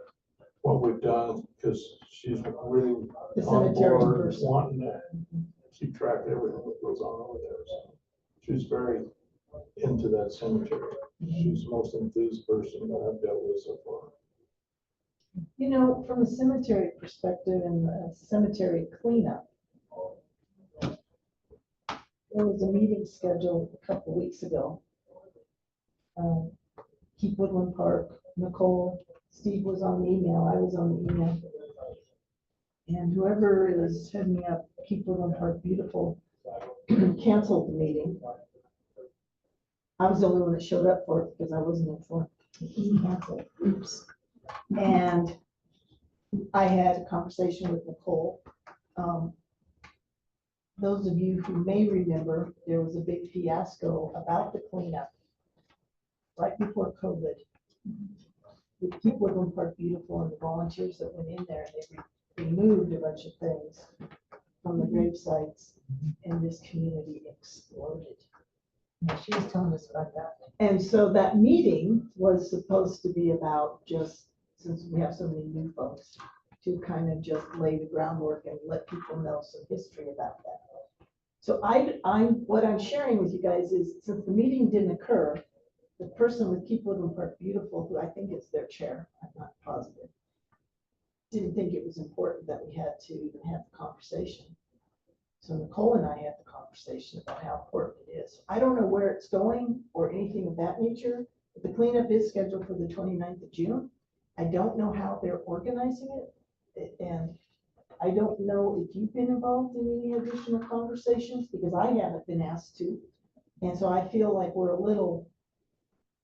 what we've done, because she's really The on cemetery board, person. wanting to keep track of everything that goes on over there, so. She's very into that cemetery. She's the most enthused person that I've dealt with so far. You know, from a cemetery perspective and the cemetery cleanup, there was a meeting scheduled a couple weeks ago. Keep Woodland Park, Nicole, Steve was on the email, I was on the email. And whoever is heading up Keep Woodland Park Beautiful canceled the meeting. I was the only one that showed up for it because I wasn't informed. It was canceled. Oops. And I had a conversation with Nicole. Those of you who may remember, there was a big fiasco about the cleanup right before COVID. We Keep Woodland Park Beautiful and the volunteers that went in there, they removed a bunch of things from the grave sites, and this community exploded. Yeah, she was telling us about that. And so that meeting was supposed to be about just, since we have so many new folks, to kind of just lay the groundwork and let people know some history about that. So what I'm sharing with you guys is, since the meeting didn't occur, the person with Keep Woodland Park Beautiful, who I think is their chair, I'm not positive, didn't think it was important that we had to even have the conversation. So Nicole and I had the conversation about how important it is. I don't know where it's going or anything of that nature, but the cleanup is scheduled for the 29th of June. I don't know how they're organizing it, and I don't know if you've been involved in any additional conversations, because I haven't been asked to. And so I feel like we're a little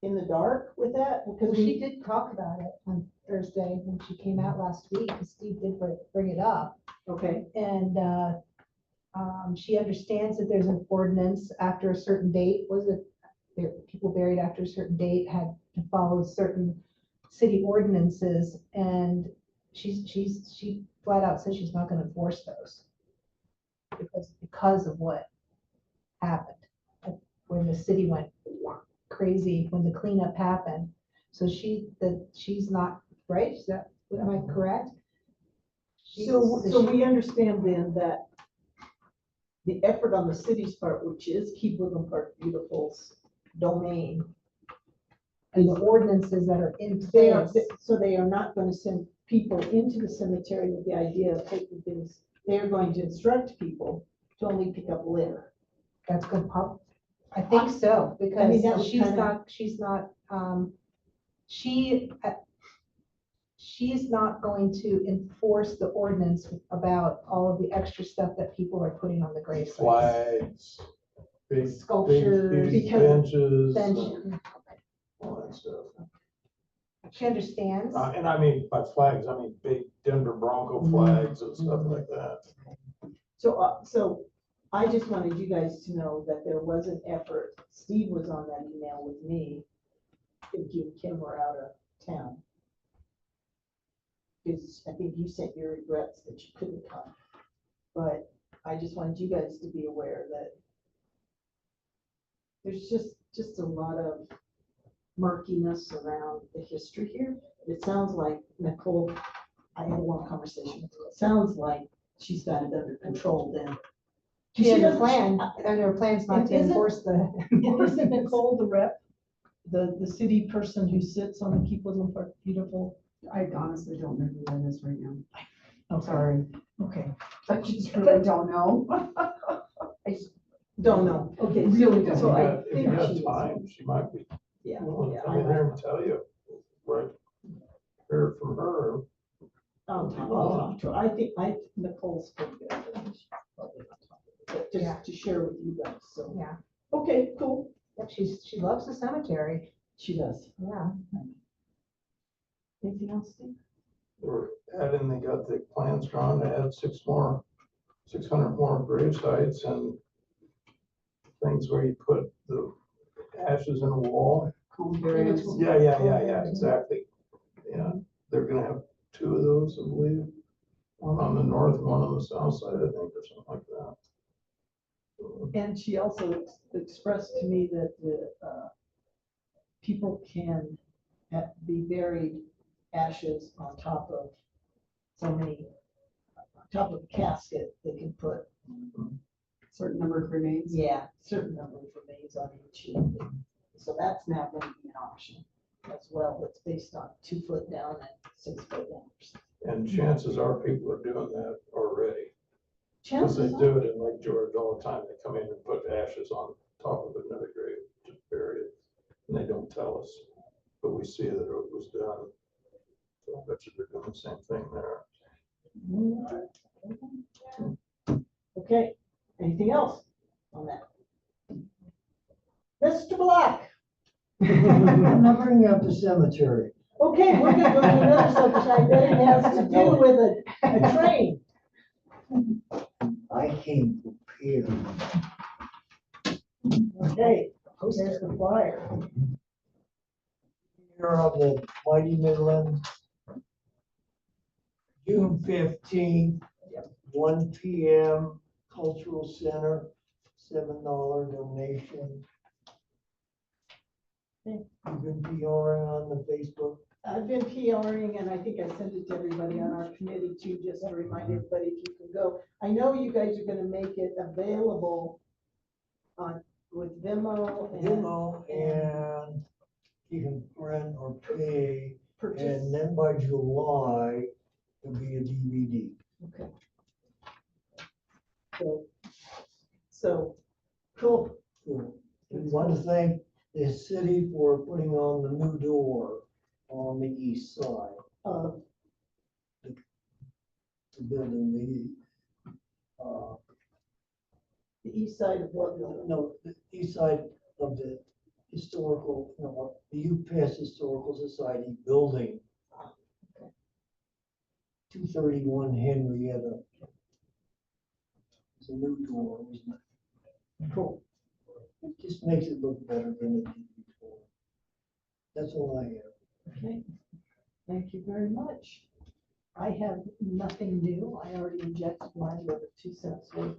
in the dark with that, because She did talk about it on Thursday when she came out last week, because Steve did bring it up. okay, And she understands that there's an ordinance after a certain date, was it, people buried after a certain date had to follow certain city ordinances, and she flat out says she's not gonna enforce those. Because of what happened, when the city went crazy, when the cleanup happened. So she's not, right? Is that, am I correct? so we understand then that the effort on the city's part, which is Keep Woodland Park Beautiful's domain, And the ordinances that are in they are, place. so they are not going to send people into the cemetery with the idea of taking things. They are going to instruct people to only pick up litter. That's good I think so, that because was she's not, she's not going to enforce the ordinance about all of the extra stuff that people are putting on the grave sites. Flags, big Sculptures, huge because- benches, Then and all that stuff. she understands. And I mean, by flags, I mean big Denver Bronco flags and stuff like that. So I just wanted you guys to know that there was an effort. Steve was on that email with me, thinking Kim were out of town. Because I think you sent your regrets that you couldn't come. But I just wanted you guys to be aware that there's just a lot of murkiness around the history here. It sounds like Nicole, I had a long conversation with her. It sounds like she's got it under control then. She has a doesn't- plan, and her plan's not to Isn't- enforce the. Isn't Nicole the rep, the city person who sits on the Keep Woodland Park Beautiful? I honestly don't know who that is right now. I'm Sorry. Okay, I just really don't know. don't know. Okay. Really don't So know. I If you think got she is. time, she might be Yeah. willing to yeah, come in there and tell you, right? Hear from her. I'll talk to her. I think Nicole's pretty good. I think she's probably not talking, but Yeah. just to share with you guys, so. Yeah, Okay, cool. Yep, she loves the cemetery, She does. yeah. Anything else, Steve? We're adding, they got the plans drawn to add 600 more grave sites and things where you put the ashes in a wall. Columbarians. Yeah, exactly. Yeah, they're gonna have 2 of those, I believe. One on the north, one on the south side, I think, or something like that. And she also expressed to me that the people can be buried ashes on top of so many, on top of a casket, they can put, Certain number of remains. yeah, certain number of remains on each. So that's now going to be an option as well. It's based on 2 foot down and 6 foot down. And chances are people are doing that already. Because they chances are, do it in Lake George all the time. They come in and put ashes on top of another grave, just bury it. And they don't tell us, but we see that it was done. So I bet you they're doing the same thing there. okay, anything else on that? Mr. Black, I'm not bringing up the cemetery. okay, we're gonna go to another subject, I bet it has to do with a train. I came prepared. Okay, there's the flyer. Here on the Mighty Midland, June 15th, 1 PM, Cultural Center, $7 donation. Okay. You've been PRing on the Facebook. I've been PRing and I think I sent it to everybody on our committee too, just to remind everybody if you can go. I know you guys are gonna make it available on, with Vimeo and Demo, and you can print or pay, purchase. and then by July, it'll be a DVD. Okay. So, cool. Cool. We want to thank the city for putting on the new door on the east side, the building, The east side of what building? no, the east side of the historical, no, the UPass Historical Society building. 231 Henrietta. It's a new door, isn't it? Cool. It just makes it look better than it did before. That's all I have. Okay. Thank you very much. I have nothing new. I already injected my little 2 cents worth.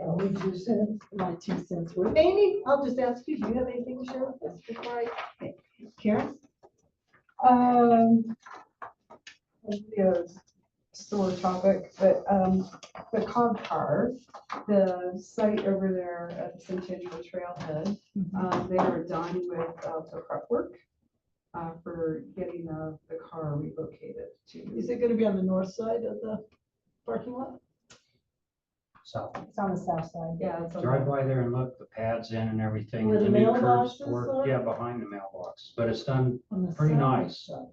Only 2 cents. My 2 cents worth. Amy, I'll just ask you, do you have anything to share with us before I, okay. Karen? A sore topic, but, the cog car, the site over there at the Centennial Trailhead, they are done with, the prep work, for getting the car relocated to. Is it gonna be on the north side of the parking lot? So It's on the south side. Yeah, it's on drive the- by there and look, the pads in and everything. Where the new mailboxes curbs work. are? Yeah, behind the mailbox, but it's done, On the Pretty south nice. side.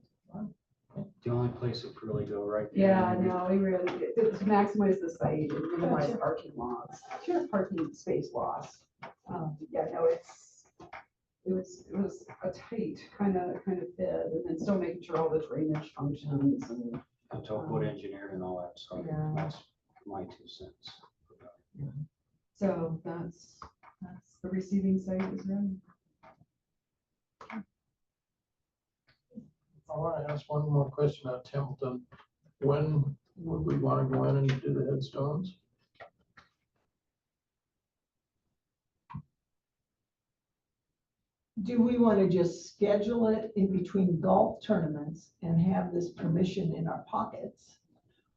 the only place that could really go right there. Yeah, no, we really, to maximize the site and minimize Gotcha. parking lots, parking space loss. Yeah, no, it was a tight kind of fit, and then still making sure all the drainage functions and, Until wood engineered and all that stuff. Yeah. That's my 2 cents. so that's the receiving site is ready. I want to ask one more question about Templeton. When would we want to go in and do the headstones? Do we want to just schedule it in between golf tournaments and have this permission in our pockets?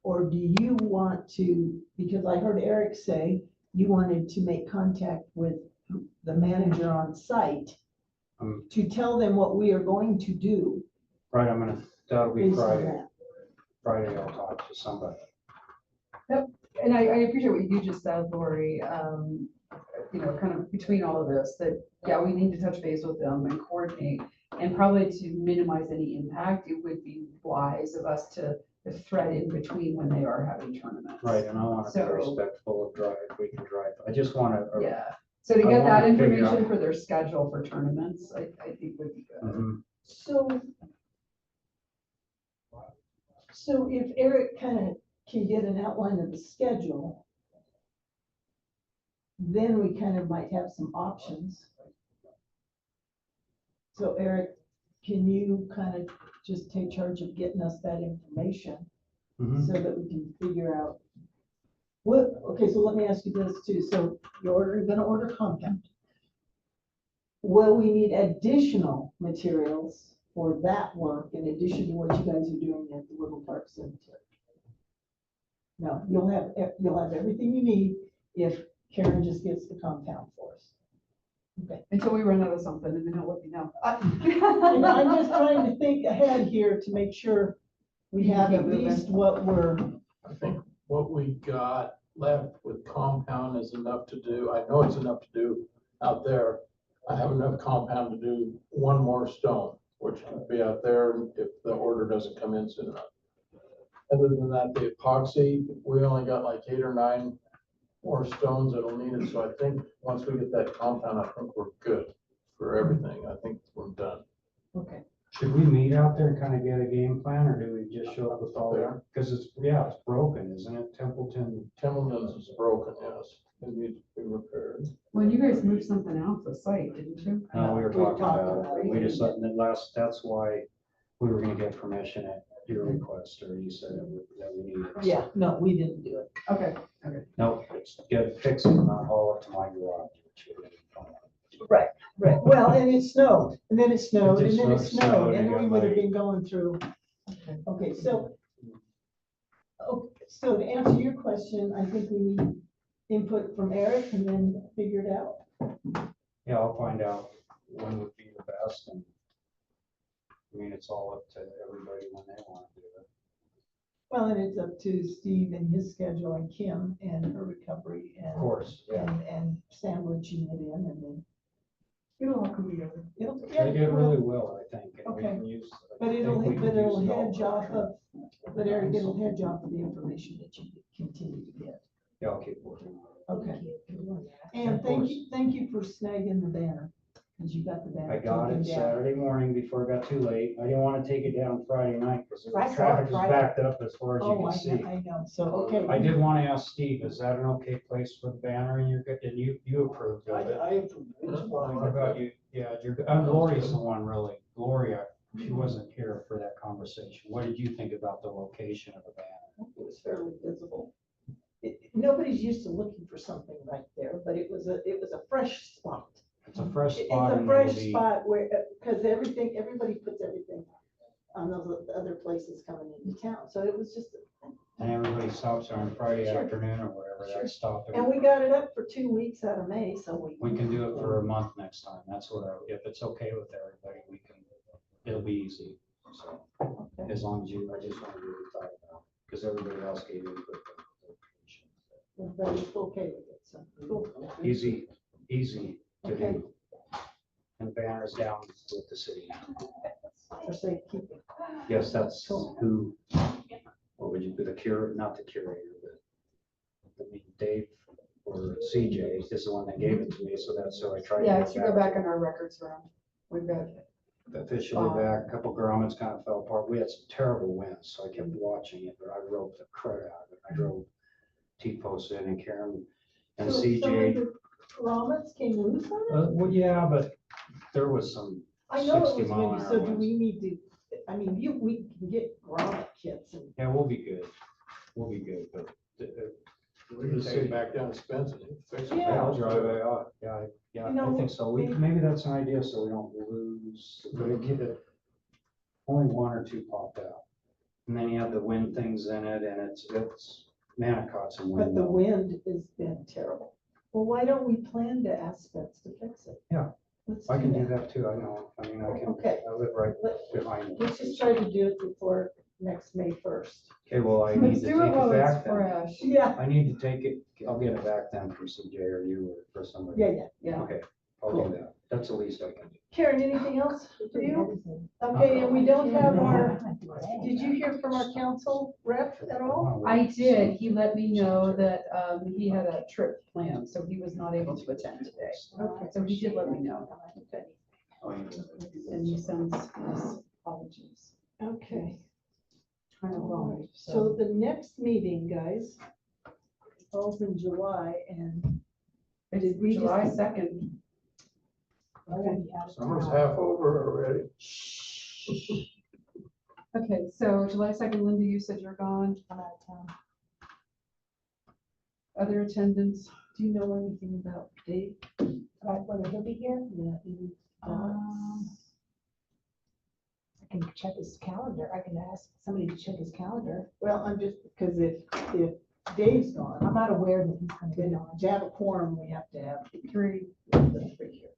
Or do you want to, because I heard Eric say you wanted to make contact with the manager on site to tell them what we are going to do Right, that'll be based on Friday. that. Friday I'll talk to somebody. And I appreciate what you just said, Lori, kind of between all of this, that, yeah, we need to touch base with them and coordinate. And probably to minimize any impact, it would be wise of us to thread in between when they are having tournaments. Right, and I want to be So- respectful of drive, we can drive. I just want to. Yeah, so to I get that wanna figure information out- for their schedule for tournaments, I think would be good. So if Eric kind of can get an outline of the schedule, then we kind of might have some options. So Eric, can you kind of just take charge of getting us that information Mhm. so that we can figure out what, okay, so let me ask you this too. So you're gonna order compound. Will we need additional materials for that work in addition to what you guys are doing at the Little Park Cemetery? No, you'll have everything you need if Karen just gets the compound for us. Okay. Until we run out of something, and then I'll let you know. And I'm just trying to think ahead here to make sure we have at Keep moving. least what we're, I think what we got left with compound is enough to do, I know it's enough to do out there. I have enough compound to do one more stone, which could be out there if the order doesn't come in soon enough. Other than that, the epoxy, we only got like 8 or 9 more stones that'll need it. So I think once we get that compound, I think we're good for everything. I think we're done. Okay. Should we meet out there and kind of get a game plan, or do we just show up with all that? Because it's, yeah, it's broken, isn't it? Templeton, Templeton's is broken, yes. It needs to be repaired. When you guys moved something out the site, didn't you? no, we were We were talking talking about about it. it. We just, that's why we were gonna get permission at your request, or you said that we needed. Yeah, no, we didn't do it. Okay, No, it's get fix it, not haul it to my garage. which would be fine. Right, well, and it snowed, and then it snowed, It and did then it snow, snowed, and and it we got would have late. been going through. Okay, so to answer your question, I think we need input from Eric and then figure it out. Yeah, I'll find out when would be the best, and I mean, it's all up to everybody when they want to do it. Well, and it's up to Steve and his schedule and Kim and her recovery Of and, course, yeah. and sandwiching it in and then. it'll all come together. It really will, I think. and we Okay. can use- I But think it'll, we can but it'll use it all hedge for off sure. of, but Eric, it'll hedge off of the information that you continue to get. Yeah, I'll keep working on Okay. Thank you for doing that. And Of thank you for snagging the banner, because you got the it. banner I got taken it down. Saturday morning before it got too late. I didn't want to take it down Friday night because the I saw it traffic was Friday. backed up as far as you Oh, can I see. know, I know, so, okay. I did want to ask Steve, is that an okay place for the banner and you approved of it? I approve. It's fine. What about you? Yeah, Lori's the one really. Gloria, she wasn't here for that conversation. What did you think about the location of the banner? It was fairly visible. Nobody's used to looking for something right there, but it was a fresh spot. It's a fresh It's spot. a and fresh it'll be- spot where, because everybody puts everything on those other places coming into town, so it was just, And everybody stops there on Friday Sure. afternoon or whatever, Sure. that stop. and we got it up for 2 weeks out of May, so We can do it for a month next time. That's what if it's okay with everybody, we can, it'll be easy. So, Okay. as long as you, I just want to really thought about, because everybody else gave input. Everybody's okay with it, so. Cool. Easy to Okay. do. And banners down with the city. For safekeeping. Yes, that's who, what would you be, the curator, not the curator, but I mean, Dave or CJ is the one that gave it to me, so that's, so I tried. to Yeah, get if you go back in our records room, we've got, Officially back, a couple grommets kind of fell apart. We had some terrible winds, so I kept watching it, but I roped the crud out of it. I drove T-posts in and Karen and So some of CJ. the grommets came loose on it? Well, yeah, but there was some I know it 60 was mile windy, an so hour do winds. we need to, I mean, we can get grommet kits and. Yeah, we'll be good. We'll be good, but We can take it back down to Spence and fix it. Yeah. I'll drive it out. Yeah, You I know, think so. maybe- Maybe that's an idea, so we don't lose, but only 1 or 2 popped out. And then you have the wind things in it, and it's Manicott's and But wind. the wind has been terrible. Well, why don't we plan to ask Spence to fix it? Yeah. Let's I can do that. that too. I know. I mean, I can, Okay. I live right Let- behind it. Let's just try to do it before next May 1st. Okay, well, I need let's to do it take while it it's back then. fresh. Yeah, I need to take it, I'll get it back then from CJ or you or somebody. yeah. Yeah, Okay, I'll do that. That's the least I can do. Karen, anything else for you? Okay, and we don't have our, did you hear from our council rep at all? I did. He let me know that he had a trip planned, so he was not able to attend today. Okay. So he did let me know. Okay. And he sends his apologies. Okay, Kind of long, so the next meeting, guys, falls in July and It's we just- July 2nd. Summer's half over already. Okay, so July 2nd, Linda, you said you're gone. I'm out of town. Other attendants, do you know anything about Dave? Whether he'll be here? yeah, he- I can check his calendar. I can ask somebody to check his calendar. well, I'm just, because if Dave's gone, I'm not aware that he's gonna be then on. to have a quorum, we have to have 3. the 3 here.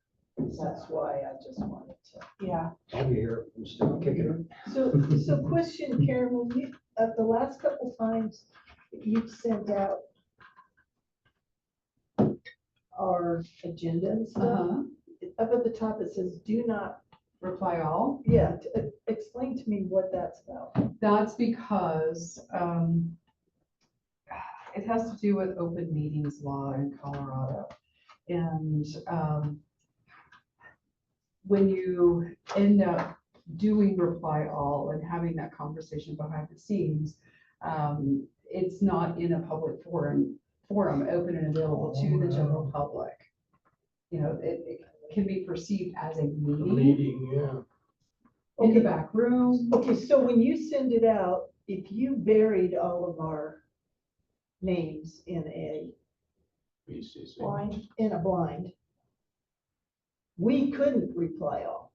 So that's why I just wanted to. Yeah. I'll be here. I'm still kicking it. So question, Karen, when you, the last couple times you've sent out our agenda and stuff, Uh-huh. up at the top, it says, do not, Reply all. yeah, explain to me what that's about. That's because it has to do with open meetings law in Colorado. And when you end up doing reply all and having that conversation behind the scenes, it's not in a public forum, open and available to the general public. You know, it can be perceived as a A meeting meeting, yeah. in the Okay. back room. Okay, so when you send it out, if you buried all of our names in a BCC. blind, we couldn't reply all.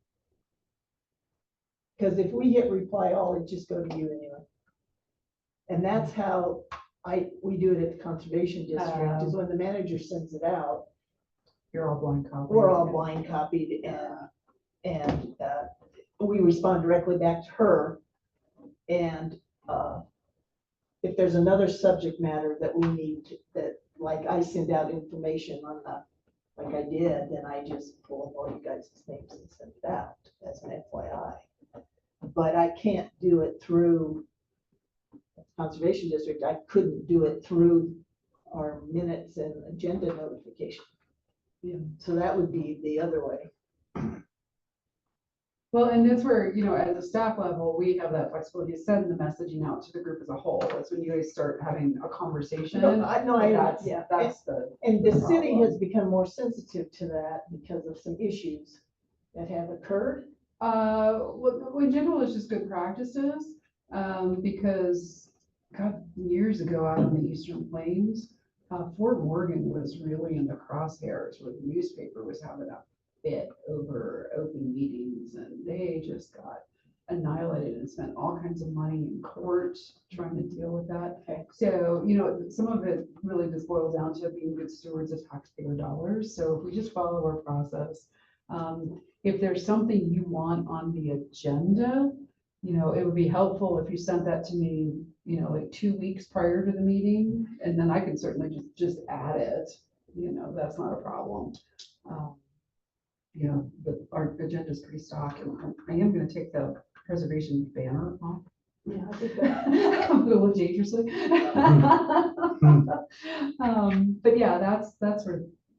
Because if we hit reply all, it'd just go to you anyway. And that's how we do it at the conservation district, is when the manager sends it out, You're all blind copies. we're all blind copied and we respond directly back to her. And if there's another subject matter that we need that, like I send out information on like I did, then I just pull up all you guys' names and send it out as an FYI. But I can't do it through conservation district. I couldn't do it through our minutes and agenda notification. Yeah. So that would be the other way. Well, and that's where, you know, at the staff level, we have that flexibility to send the messaging out to the group as a whole. That's when you guys start having a conversation. That's, yeah. that's the, And the city problem. has become more sensitive to that because of some issues that have occurred. well, in general, it's just good practices. Because, God, years ago out on the Eastern Plains, Fort Morgan was really in the crosshairs where the newspaper was having a fit over open meetings, and they just got annihilated and spent all kinds of money in court trying to deal with that. Okay. So, you know, some of it really just boils down to being good stewards of taxpayer dollars. So if we just follow our process, if there's something you want on the agenda, you know, it would be helpful if you sent that to me, you know, like 2 weeks prior to the meeting, and then I can certainly just add it. You know, that's not a problem. You know, but our agenda is pretty stock, and I am gonna take the preservation banner off. Yeah, I think that. A little dangerously. But yeah, that's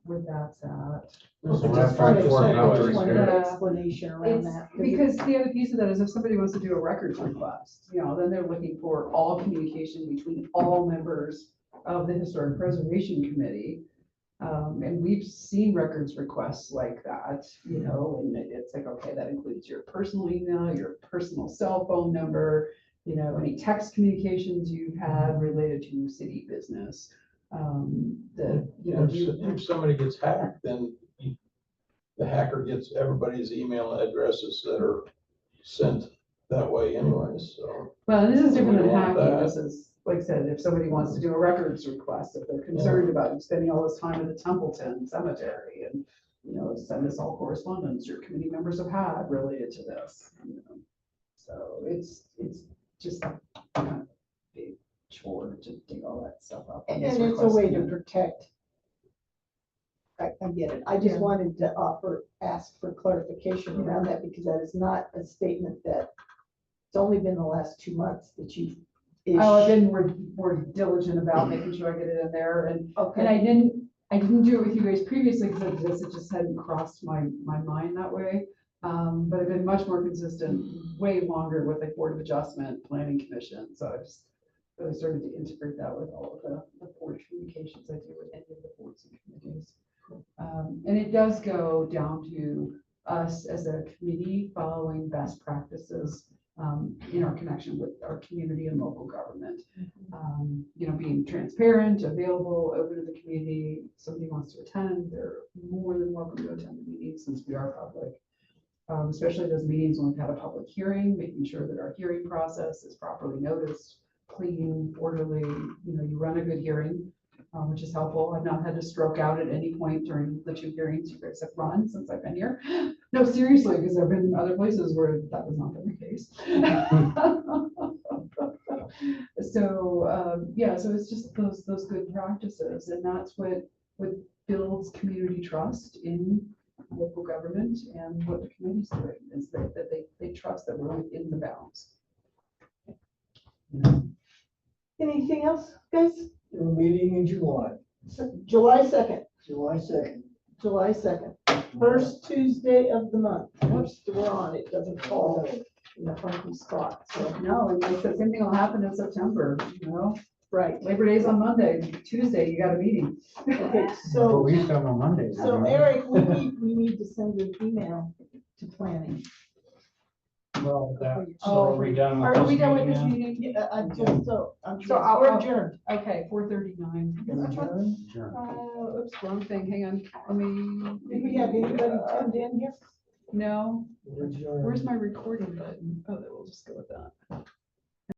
where that's at. There's a Well, I just that's reference wanted right, for for an now, explanation around It's that. because the other piece of that is if somebody wants to do a records request, you know, then they're looking for all communication between all members of the Historic Preservation Committee. And we've seen records requests like that, you know, and it's like, okay, that includes your personal email, your personal cell phone number, you know, any text communications you've had related to city business. You know, If somebody gets hacked, then the hacker gets everybody's email addresses that are sent that way anyways, so. well, this is different We than want hacking. that. This is, like I said, if somebody wants to do a records request, if they're concerned about you spending all this time at the Templeton Cemetery and, you know, send us all correspondence your committee members have had related to this. You know. So it's just a kind of big chore to dig all that stuff up. And these it's a requests way come to in. protect. I get it. I just Yeah. wanted to ask for clarification around that because that is not a statement that, it's only been the last 2 months that you've. Oh, I've been more diligent about making sure I get it in there, and Okay. I didn't do it with you guys previously because it just hadn't crossed my mind that way. But I've been much more consistent, way longer with like Board of Adjustment, Planning Commission, so I just really started to integrate that with all of the board communications I do with any of the boards and committees. And it does go down to us as a committee following best practices in our connection with our community and local government. You know, being transparent, available, open to the community. If somebody wants to attend, they're more than welcome to attend the meeting since we are public. Especially those meetings when we've had a public hearing, making sure that our hearing process is properly noticed, clean, orderly. You know, you run a good hearing, which is helpful. I've not had to stroke out at any point during the 2 hearings you guys have run since I've been here. No, seriously, because I've been in other places where that was not the case. So, yeah, so it's just those good practices, and that's what builds community trust in local government and what the committee's doing, is that they trust that we're within the bounds. Anything else, guys? The meeting in July, July 2nd, July 2nd. July 2nd, first Tuesday of the month. We're on, it doesn't fall in a funky spot, so, No, and like the same thing will happen in September, you know, right. Labor Day's on Monday, Tuesday, you got a meeting. Okay, But so, we used to have on Mondays. so Eric, we need to send an email to planning. Well, that, so Oh, are we done with Are we this done with meeting this now? meeting? Yeah, I'm just, so, So I'll- we're adjourned. Okay, 4:39. Adjourn. Sure. Oops, wrong thing, hang on, let me. Did we have anybody tuned in here? No, Adjourn. where's my recording button? Oh, we'll just go with that.